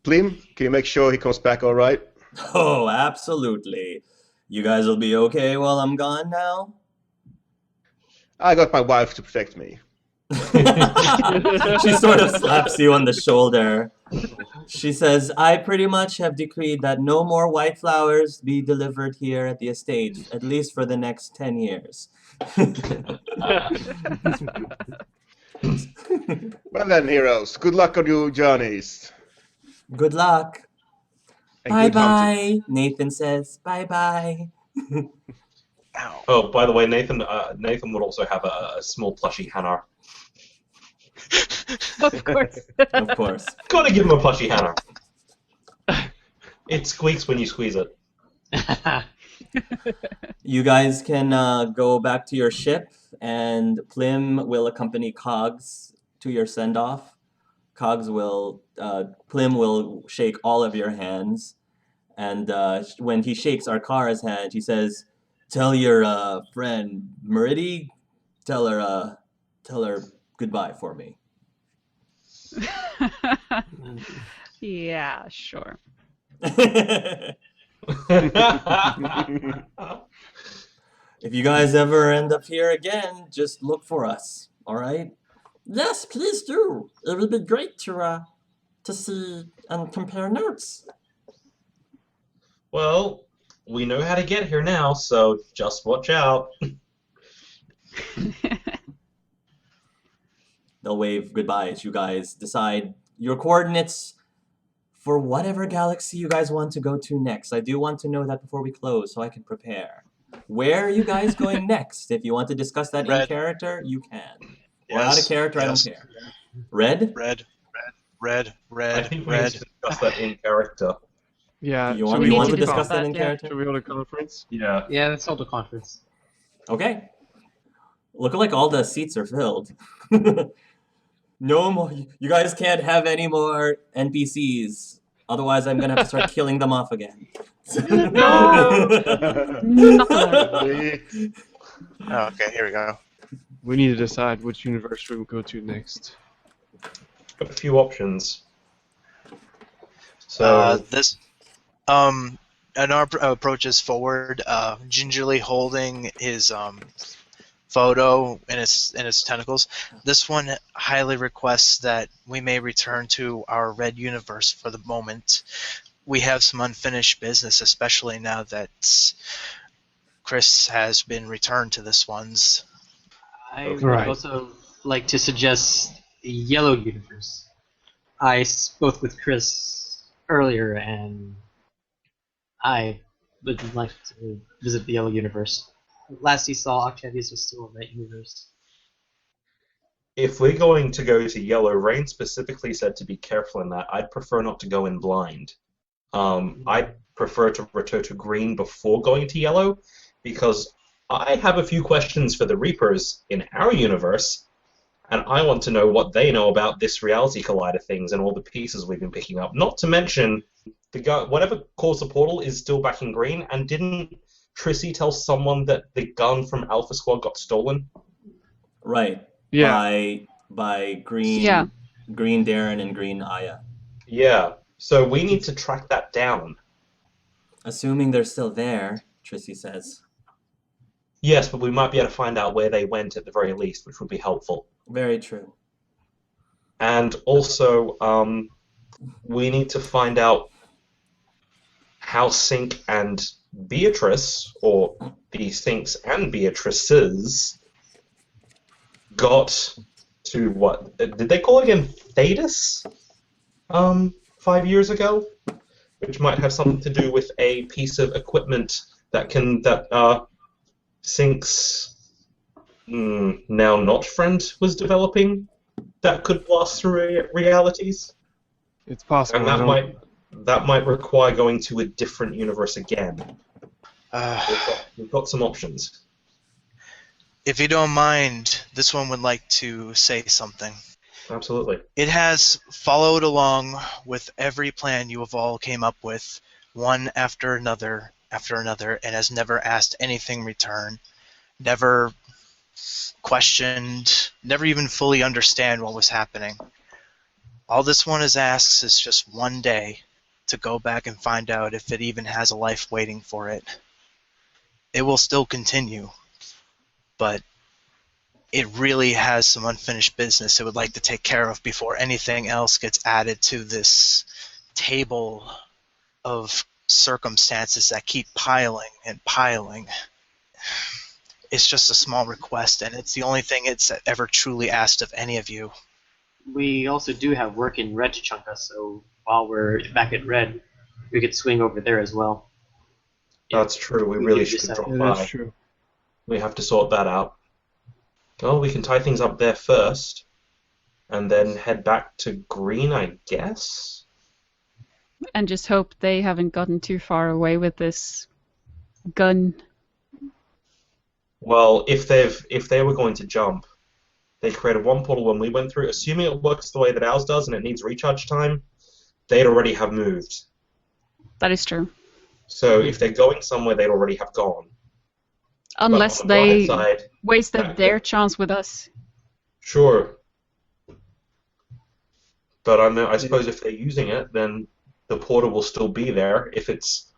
Plim, can you make sure he comes back all right? Oh, absolutely. You guys will be okay while I'm gone now? I got my wife to protect me. She sort of slaps you on the shoulder. She says, "I pretty much have decreed that no more white flowers be delivered here at the estate, at least for the next 10 years. Well then, heroes, good luck on your journeys. Good luck." And good hunting. Bye-bye, Nathan says. Bye-bye. Ow. Oh, by the way, Nathan would also have a small plushie Hanar. Of course. Of course. Gotta give him a plushie Hanar. It squeaks when you squeeze it. You guys can go back to your ship, and Plim will accompany Cogs to your send-off. Plim will shake all of your hands, and when he shakes Arkara's hand, he says, "Tell your friend Meridi, tell her goodbye for me." Yeah, sure. If you guys ever end up here again, just look for us, all right? Yes, please do. It would be great to see and compare notes. Well, we know how to get here now, so just watch out. They'll wave goodbye as you guys decide your coordinates for whatever galaxy you guys want to go to next. I do want to know that before we close so I can prepare. Where are you guys going next? If you want to discuss that in Red. character, you can. Or Yes, out of character, yes. I don't care. Red? Red. I think we need to discuss that in character. Yeah. You should want, we you need want hold to to a discuss discuss that in that, yeah. character? Should we hold a conference? Yeah. Yeah, let's hold a conference. Okay. Look like all the seats are filled. No more. You guys can't have any more NPCs. Otherwise, I'm gonna have to start killing them off again. No! Not allowed. Oh, okay, here we go. We need to decide which universe we will go to next. A few options. So This Anar approaches forward, gingerly holding his photo in his tentacles. This one highly requests that we may return to our red universe for the moment. We have some unfinished business, especially now that Chris has been returned to this one's. I would Right. also like to suggest the yellow universe. I spoke with Chris earlier, and I would like to visit the yellow universe. Last he saw, Octavius was still in that universe. if we're going to go to yellow, Rain specifically said to be careful in that. I'd prefer not to go in blind. I prefer to return to green before going to yellow, because I have a few questions for the Reapers in our universe, and I want to know what they know about this reality collider things and all the pieces we've been picking up. Not to mention, whatever caused the portal is still back in green, and didn't Tricey tell someone that the gun from Alpha Squad got stolen? Right. Yeah. By Green Yeah. Green Darren and Green Aya. Yeah. So we need to track that down. Assuming they're still there, Trissy says. Yes, but we might be able to find out where they went at the very least, which would be helpful. Very true. And also, we need to find out how Sync and Beatrice, or the Syncs and Beatrices, got to what? Did they call it again? Thetis? 5 years ago? Which might have something to do with a piece of equipment that Sync's now not friend was developing that could blast through realities. It's possible. And I don't- that might require going to a different universe again. We've got some options. If you don't mind, this one would like to say something. Absolutely. It has followed along with every plan you have all came up with, one after another, and has never asked anything in return, never questioned, never even fully understand what was happening. All this one has asked is just one day to go back and find out if it even has a life waiting for it. It will still continue, but it really has some unfinished business it would like to take care of before anything else gets added to this table of circumstances that keep piling and piling. It's just a small request, and it's the only thing it's ever truly asked of any of you. We also do have work in red to chunk us, so while we're back at red, we could swing over there as well. That's true. We We really could should decide. drop Yeah, by. that's true. We have to sort that out. Well, we can tie things up there first, and then head back to green, I guess? And just hope they haven't gotten too far away with this gun. Well, if they were going to jump, they created one portal when we went through. Assuming it works the way that ours does and it needs recharge time, they'd already have moved. That is true. So if they're going somewhere, they'd already have gone. Unless But on the they bright side, wasted their chance with us. sure. But I suppose if they're using it, then the portal will still be there. If it's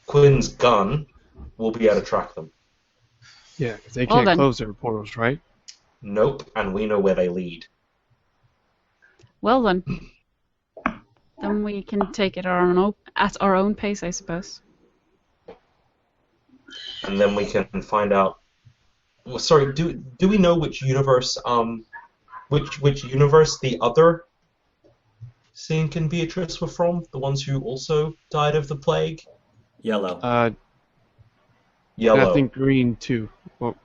Quinn's gun, we'll be able to track them. Yeah, 'cause they Well can't then. close their portals, right? Nope, and we know where they lead. Well then. Then we can take it at our own pace, I suppose. And then we can find out. Well, sorry, do we know which universe which universe the other Sink and Beatrice were from? The ones who also died of the plague? Yellow. And Yellow. I think green too. Well,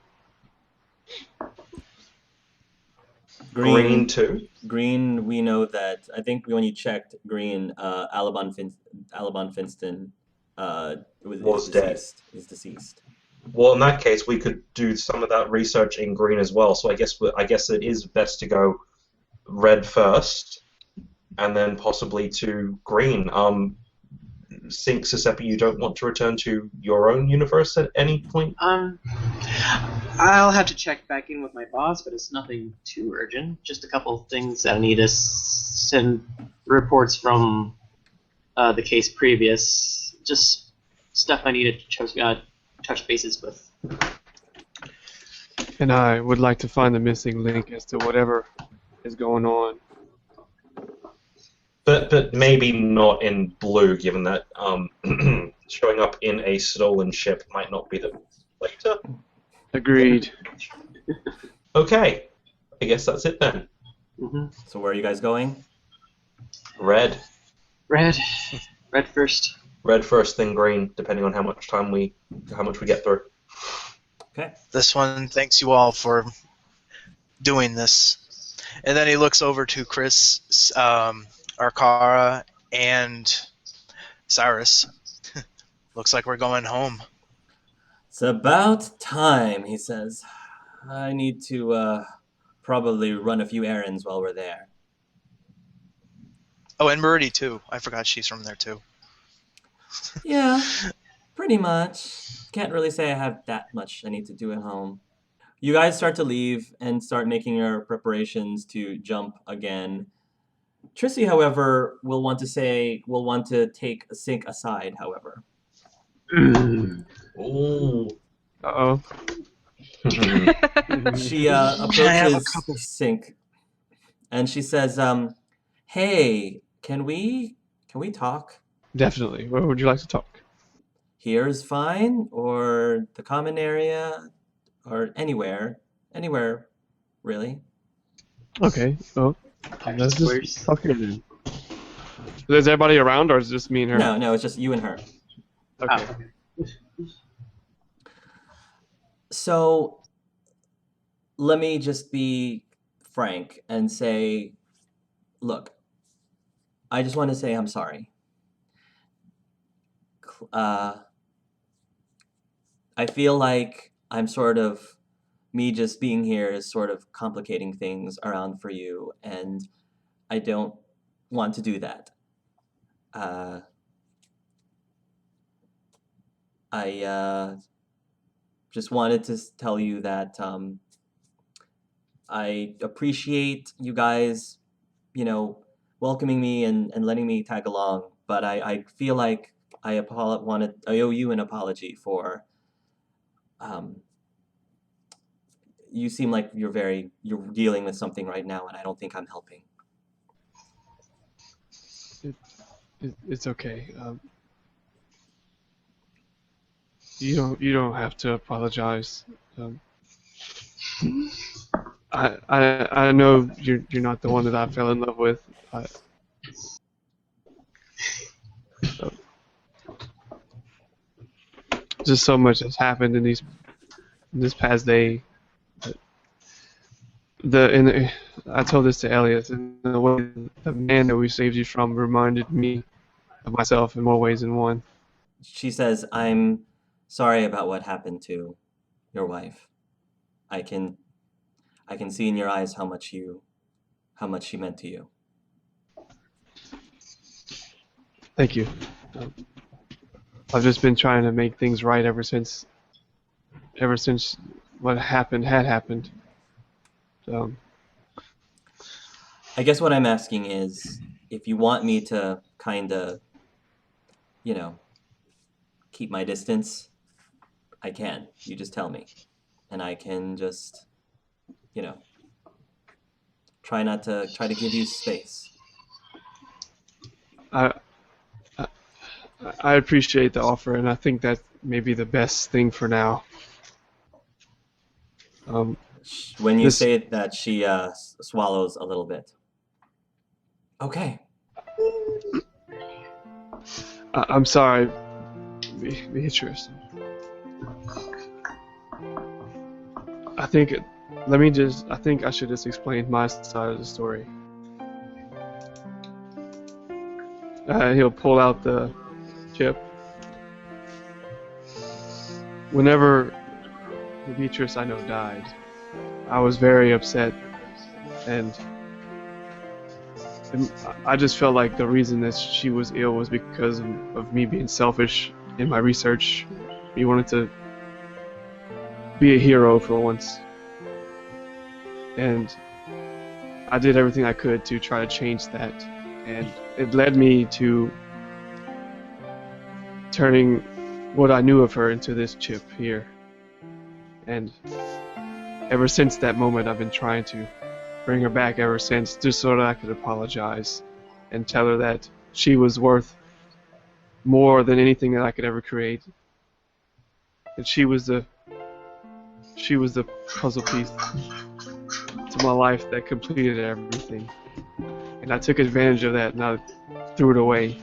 Green too? Green, we know that. I think when you checked green, Alabon Finston Was dead. Is deceased. Well, in that case, we could do some of that research in green as well. So I guess it is best to go red first, and then possibly to green. Sink, Cicepia, you don't want to return to your own universe at any point? I'll have to check back in with my boss, but it's nothing too urgent. Just a couple of things that I need to send reports from the case previous. Just stuff I need to touch bases with. and I would like to find the missing link as to whatever is going on. But maybe not in blue, given that showing up in a stolen ship might not be the later. Agreed. Okay, I guess that's it then. Mm-hmm. So where are you guys going? Red. Red first. Red first, then green, depending on how much we get through. Okay. This one thanks you all for doing this. And then he looks over to Chris, Arkara, and Cyrus. Looks like we're going home. It's about time, he says. I need to probably run a few errands while we're there. Oh, and Murdy too. I forgot she's from there too. Yeah, pretty much. Can't really say I have that much I need to do at home. You guys start to leave and start making your preparations to jump again. Tricey, however, will want to take a Sink aside, however. Ooh. Uh-oh. She approaches Sink and she says, hey, can we talk? Definitely. Where would you like to talk? Here is fine, or the common area, or anywhere, really. Okay. Well, let's just talk here then. Is everybody around, or is it just me and her? No, it's just you and her. Okay. So, let me just be frank and say, look, I just want to say I'm sorry. I feel like me just being here is sort of complicating things around for you, and I don't want to do that. I just wanted to tell you that I appreciate you guys, welcoming me and letting me tag along, but I feel like I owe you an apology for. You seem like you're dealing with something right now, and I don't think I'm helping. It's okay. You don't have to apologize. I know you're not the one that I fell in love with. Just so much has happened in this past day. I told this to Elliot. In the way, the man that we saved you from reminded me of myself in more ways than one. She says, "I'm sorry about what happened to your wife. I can see in your eyes how much she meant to you." Thank you. I've just been trying to make things right ever since what happened had happened. So, I guess what I'm asking is, if you want me to kind of, you know, keep my distance, I can. You just tell me. And I can just, you know, try to give you space. I I appreciate the offer, and I think that may be the best thing for now. When you This say that, she swallows a little bit. Okay. I'm sorry, Beatrice. I think I should just explain my side of the story. He'll pull out the chip. Whenever the Beatrice I know died, I was very upset, and I just felt like the reason that she was ill was because of me being selfish in my research. Me wanted to be a hero for once, and I did everything I could to try to change that, and it led me to turning what I knew of her into this chip here. And ever since that moment, I've been trying to bring her back ever since, just so that I could apologize and tell her that she was worth more than anything that I could ever create. And she was the puzzle piece to my life that completed everything. And I took advantage of that and I threw it away.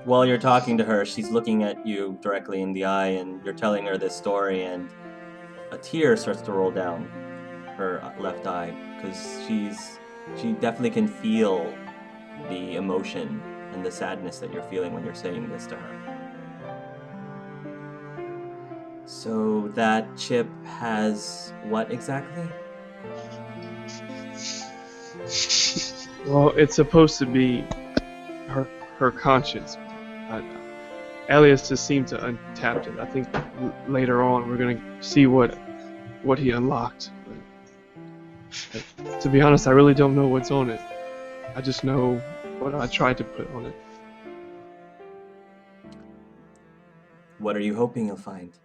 While you're talking to her, she's looking at you directly in the eye, and you're telling her this story, and a tear starts to roll down her left eye, because she definitely can feel the emotion and the sadness that you're feeling when you're saying this to her. So that chip has what exactly? Well, it's supposed to be her conscience. Elias just seemed to untap it. I think later on we're gonna see what he unlocked. But to be honest, I really don't know what's on it. I just know what I tried to put on it. What are you hoping you'll find?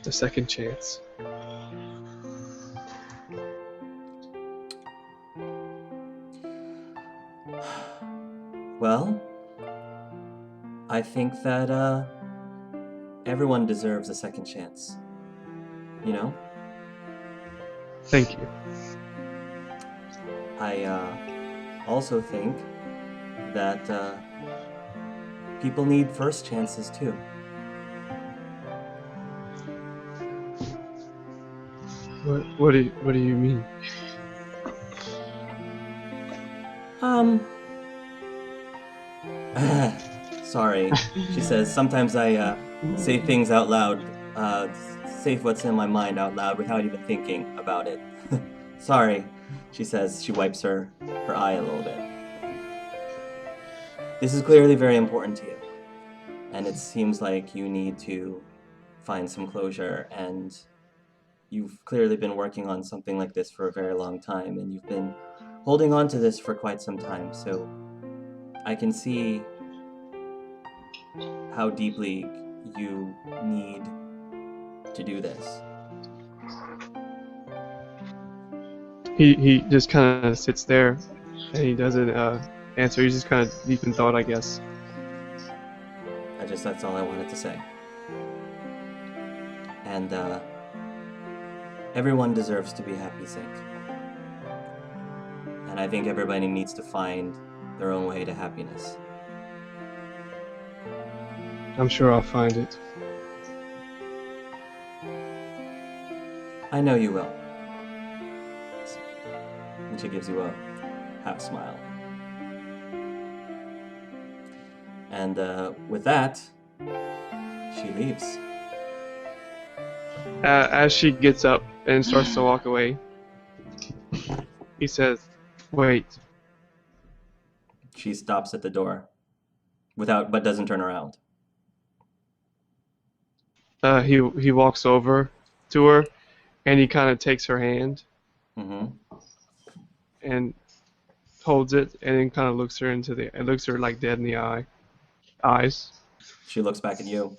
The second chance. Well, I think that everyone deserves a second chance. You know? Thank you. I also think that people need first chances too. What do you mean? Sorry, she says, sometimes I say things out loud, say what's in my mind out loud without even thinking about it. Sorry, she says. She wipes her eye a little bit. This is clearly very important to you, and it seems like you need to find some closure, and you've clearly been working on something like this for a very long time, and you've been holding on to this for quite some time, so I can see how deeply you need to do this. He just kind of sits there, and he doesn't answer. He's just kind of deep in thought, I guess. That's all I wanted to say. And everyone deserves to be happy, Sink. And I think everybody needs to find their own way to happiness. I'm sure I'll find it. I know you will. And she gives you a half smile. And with that, she leaves. As she gets up and starts to walk away, he says, "Wait." She stops at the door, but doesn't turn around. He walks over to her, and he kind of takes her hand Mm-hmm. and holds it, and then kind of looks her like dead in the eyes. She looks back at you.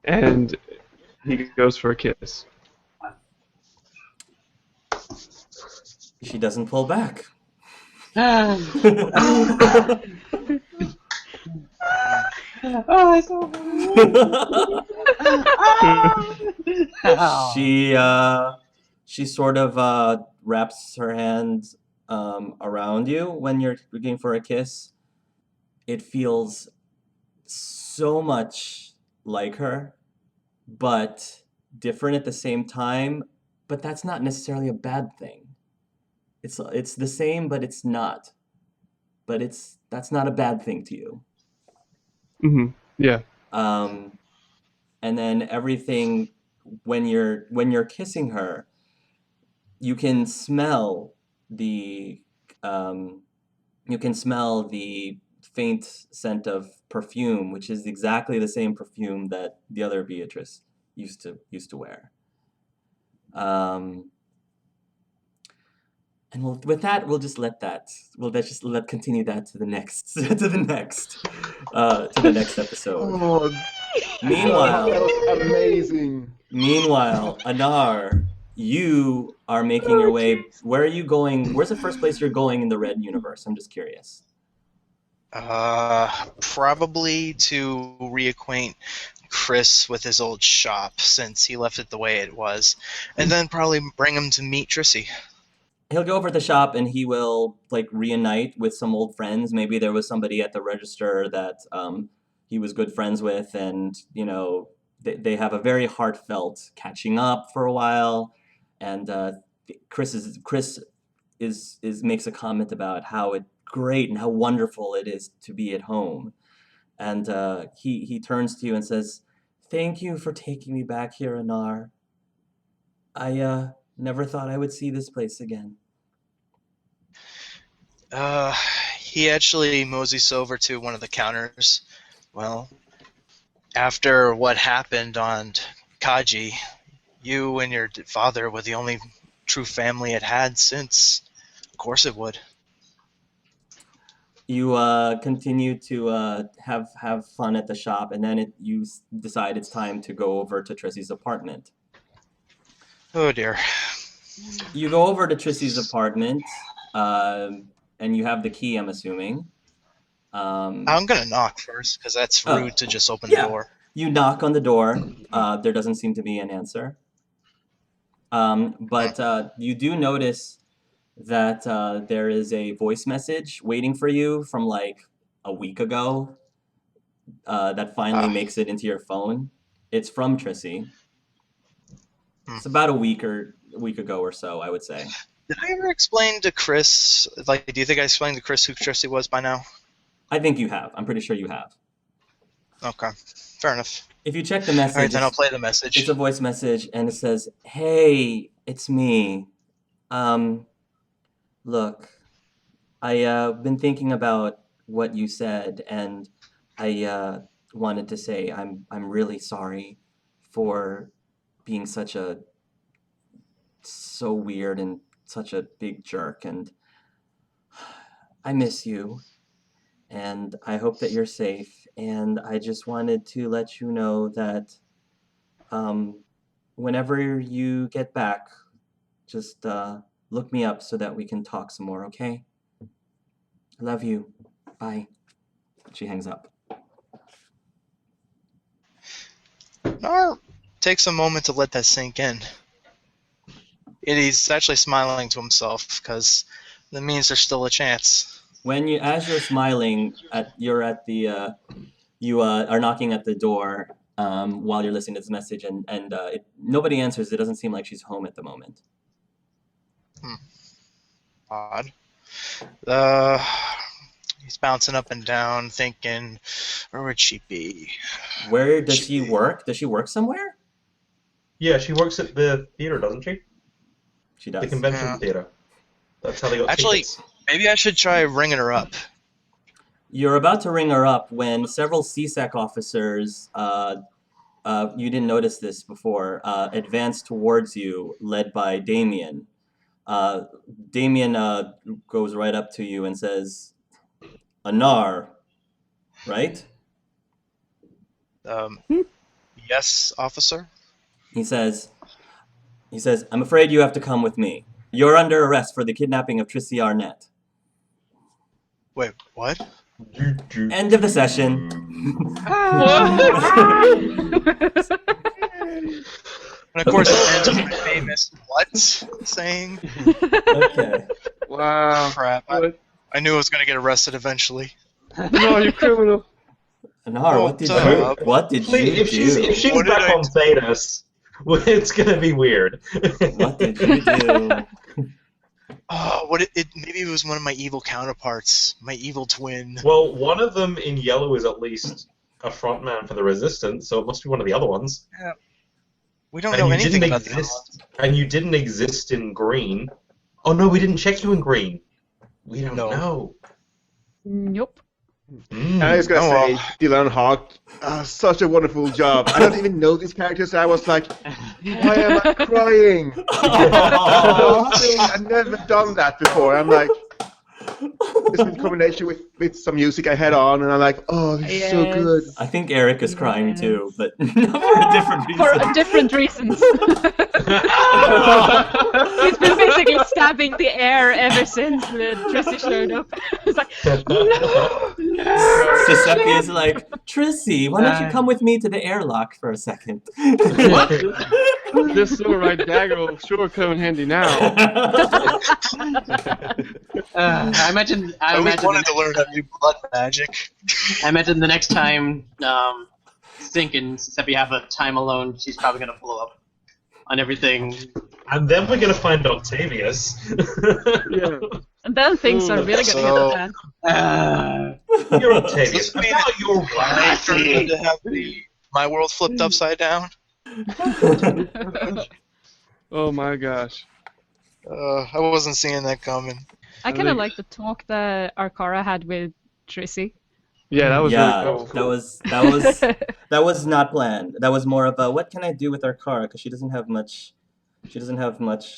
And he goes for a kiss. She doesn't pull back. She sort of wraps her hand around you when you're looking for a kiss. It feels so much like her, but different at the same time. But that's not necessarily a bad thing. It's the same, but it's not. But that's not a bad thing to you. Mm-hmm. Yeah. And then everything when you're kissing her, you can smell the faint scent of perfume, which is exactly the same perfume that the other Beatrice used to wear. And with that, we'll just continue that to the next episode. Oh, Meanwhile, that was amazing. Meanwhile, Anar, you are making your way. Where are you going? Where's the first place you're going in the Red universe? I'm just curious. Probably to reacquaint Chris with his old shop, since he left it the way it was, and then probably bring him to meet Tricey. He'll go over to the shop and he will reunite with some old friends. Maybe there was somebody at the register that he was good friends with, and they have a very heartfelt catching up for a while. And Chris makes a comment about how great and how wonderful it is to be at home. And he turns to you and says, "Thank you for taking me back here, Anar. I never thought I would see this place again." He actually moseys over to one of the counters. Well, after what happened on Kaji, you and your father were the only true family it had since. Of course it would. You continue to have fun at the shop, and then you decide it's time to go over to Tricey's apartment. Oh dear. You go over to Tricey's apartment, and you have the key, I'm assuming. I'm gonna knock first, because that's rude to just open the door. You knock on the door. There doesn't seem to be an answer. But you do notice that there is a voice message waiting for you from a week ago that finally makes it into your phone. It's from Tricey. It's about a week ago or so, I would say. Did I ever explain to Chris, do you think I explained to Chris who Tricey was by now? I think you have. I'm pretty sure you have. Okay, fair enough. If you check the message... All right, then I'll play the message. It's a voice message, and it says, "Hey, it's me. Look, I've been thinking about what you said, and I wanted to say I'm really sorry for being so weird and such a big jerk, and I miss you, and I hope that you're safe, and I just wanted to let you know that whenever you get back, just look me up so that we can talk some more, okay? I love you. Bye." She hangs up. Nar takes a moment to let that sink in. And he's actually smiling to himself, because that means there's still a chance. as you're smiling, you're at the you are knocking at the door while you're listening to this message, and nobody answers. It doesn't seem like she's home at the moment. Odd. He's bouncing up and down, thinking, where would she be? Where does she work? Does she work somewhere? Yeah, she works at the theater, doesn't she? She does. The convention theater. That's how they got Actually, tickets. maybe I should try ringing her up. You're about to ring her up when several CSEC officers, you didn't notice this before, advance towards you, led by Damien. Damien goes right up to you and says, Anar, right? Yes, officer? He says, I'm afraid you have to come with me. You're under arrest for the kidnapping of Tricey Arnett. Wait, what? End of the session. And of course, it ends with my famous what saying. Okay. Wow. Crap. I knew I was going to get arrested eventually. No, you criminal. Anar, what did you do? If she's What did back I on Thedas, well, it's gonna be weird. What did you do? Oh, maybe it was one of my evil counterparts, my evil twin. Well, one of them in yellow is at least a frontman for the Resistance, so it must be one of the other ones. Yeah. We don't know anything about the other ones. And you didn't exist in green. Oh no, we didn't check you in green. We don't know. Nope. And I was going to say, Dylan Hawk, such a wonderful job. I don't even know these characters. I was like, why am I crying? I've never done that before. I'm like, it's in combination with some music I had on, and I'm like, oh, this is so good. I think Eric is crying too, but for a different reason. For different reasons. He's been basically stabbing the air ever since Tricey showed up. It's like, no! Cicepia is like, Tricey, why don't you come with me to the airlock for a second? This silver right dagger will sure come in handy now. I imagine. I always wanted to learn how to do blood magic. I imagine the next time Sink and Cicepia have a time alone, she's probably gonna blow up on everything. And then we're gonna find Octavius. Yeah. And then things are really gonna get bad. You're Octavius. Does this mean About your I turned writing. to have my world flipped upside down. Oh my gosh. I wasn't seeing that coming. I kind of like the talk that Arkara had with Tricey. Yeah, that was Yeah, really cool. that was not planned. That was more of a what can I do with Arkara because she doesn't have much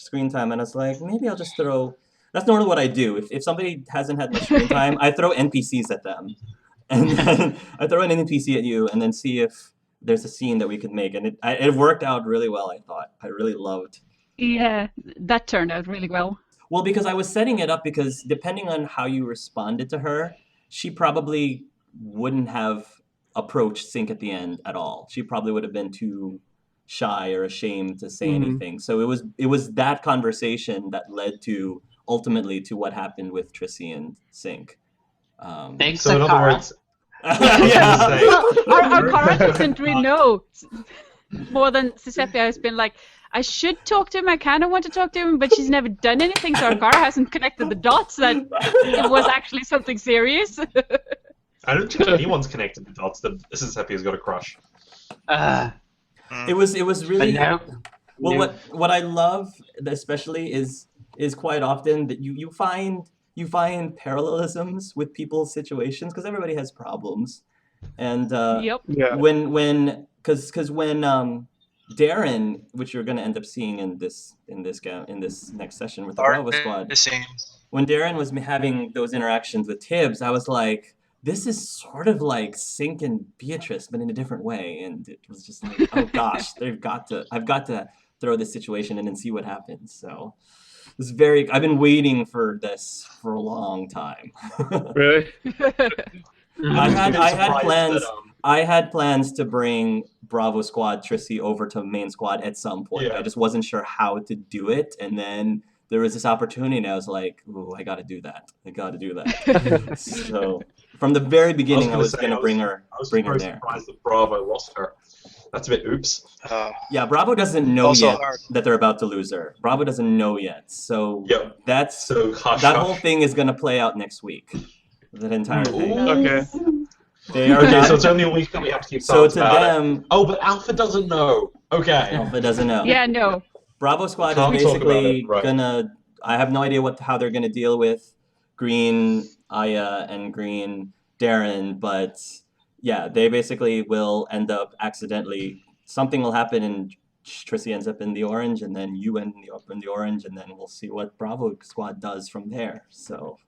screen time, and I was like maybe I'll just throw. That's normally what I do. If somebody hasn't had much screen time, I throw NPCs at them, and then I throw an NPC at you, and then see if there's a scene that we could make, and it worked out really well. I thought I really loved. Yeah, that turned out really well. Well, because I was setting it up because depending on how you responded to her, she probably wouldn't have approached Sink at the end at all. She probably would have been too shy or ashamed to say anything. So it was that conversation that led to ultimately to what happened with Tricey and Sink. Thanks, So in other Arkara. words, Yeah. Well, Arkara doesn't really know more than Cicepia has been like, I should talk to him, I kind of want to talk to him, but she's never done anything, so Arkara hasn't connected the dots that it was actually something serious. I don't think anyone's connected the dots that Cicepia's got a crush. It was really But well. no. What I love especially is quite often that you find parallelisms with people's situations because everybody has problems, and Yep. Yeah. when Darren, which you're going to end up seeing in this next session with the Bravo Squad, when Darren was having those interactions with Tibbs, I was like, this is sort of like Sink and Beatrice, but in a different way, and it was just like, oh gosh, I've got to throw this situation in and see what happens. So I've been waiting for this for a long time. Really? I had surprised plans. that, I had plans to bring Bravo Squad Tricey over to main squad at some point. Yeah. I just wasn't sure how to do it, and then there was this opportunity, and I was like, "Ooh, I got to do that. I got to do that." So from the very beginning, I was going to bring her very there. surprised that Bravo lost her. That's a bit oops. Yeah, Bravo doesn't know Also yet hard. that they're about to lose her. Bravo doesn't know yet. So Yep. that's So hush, that hush. whole thing is going to play out next week. That entire thing. Okay. They are Okay, not, so it's only a week that we have to keep so silent to about them, it. Oh, but Alpha doesn't know. Okay. Alpha doesn't know. Yeah, no. Bravo Squad Can't is talk about basically it, right. gonna. I have no idea how they're gonna deal with Green Aya and Green Darren, but yeah, they basically will end up accidentally. Something will happen, and Tricey ends up in the orange, and then you end up in the orange, and then we'll see what Bravo Squad does from there. So.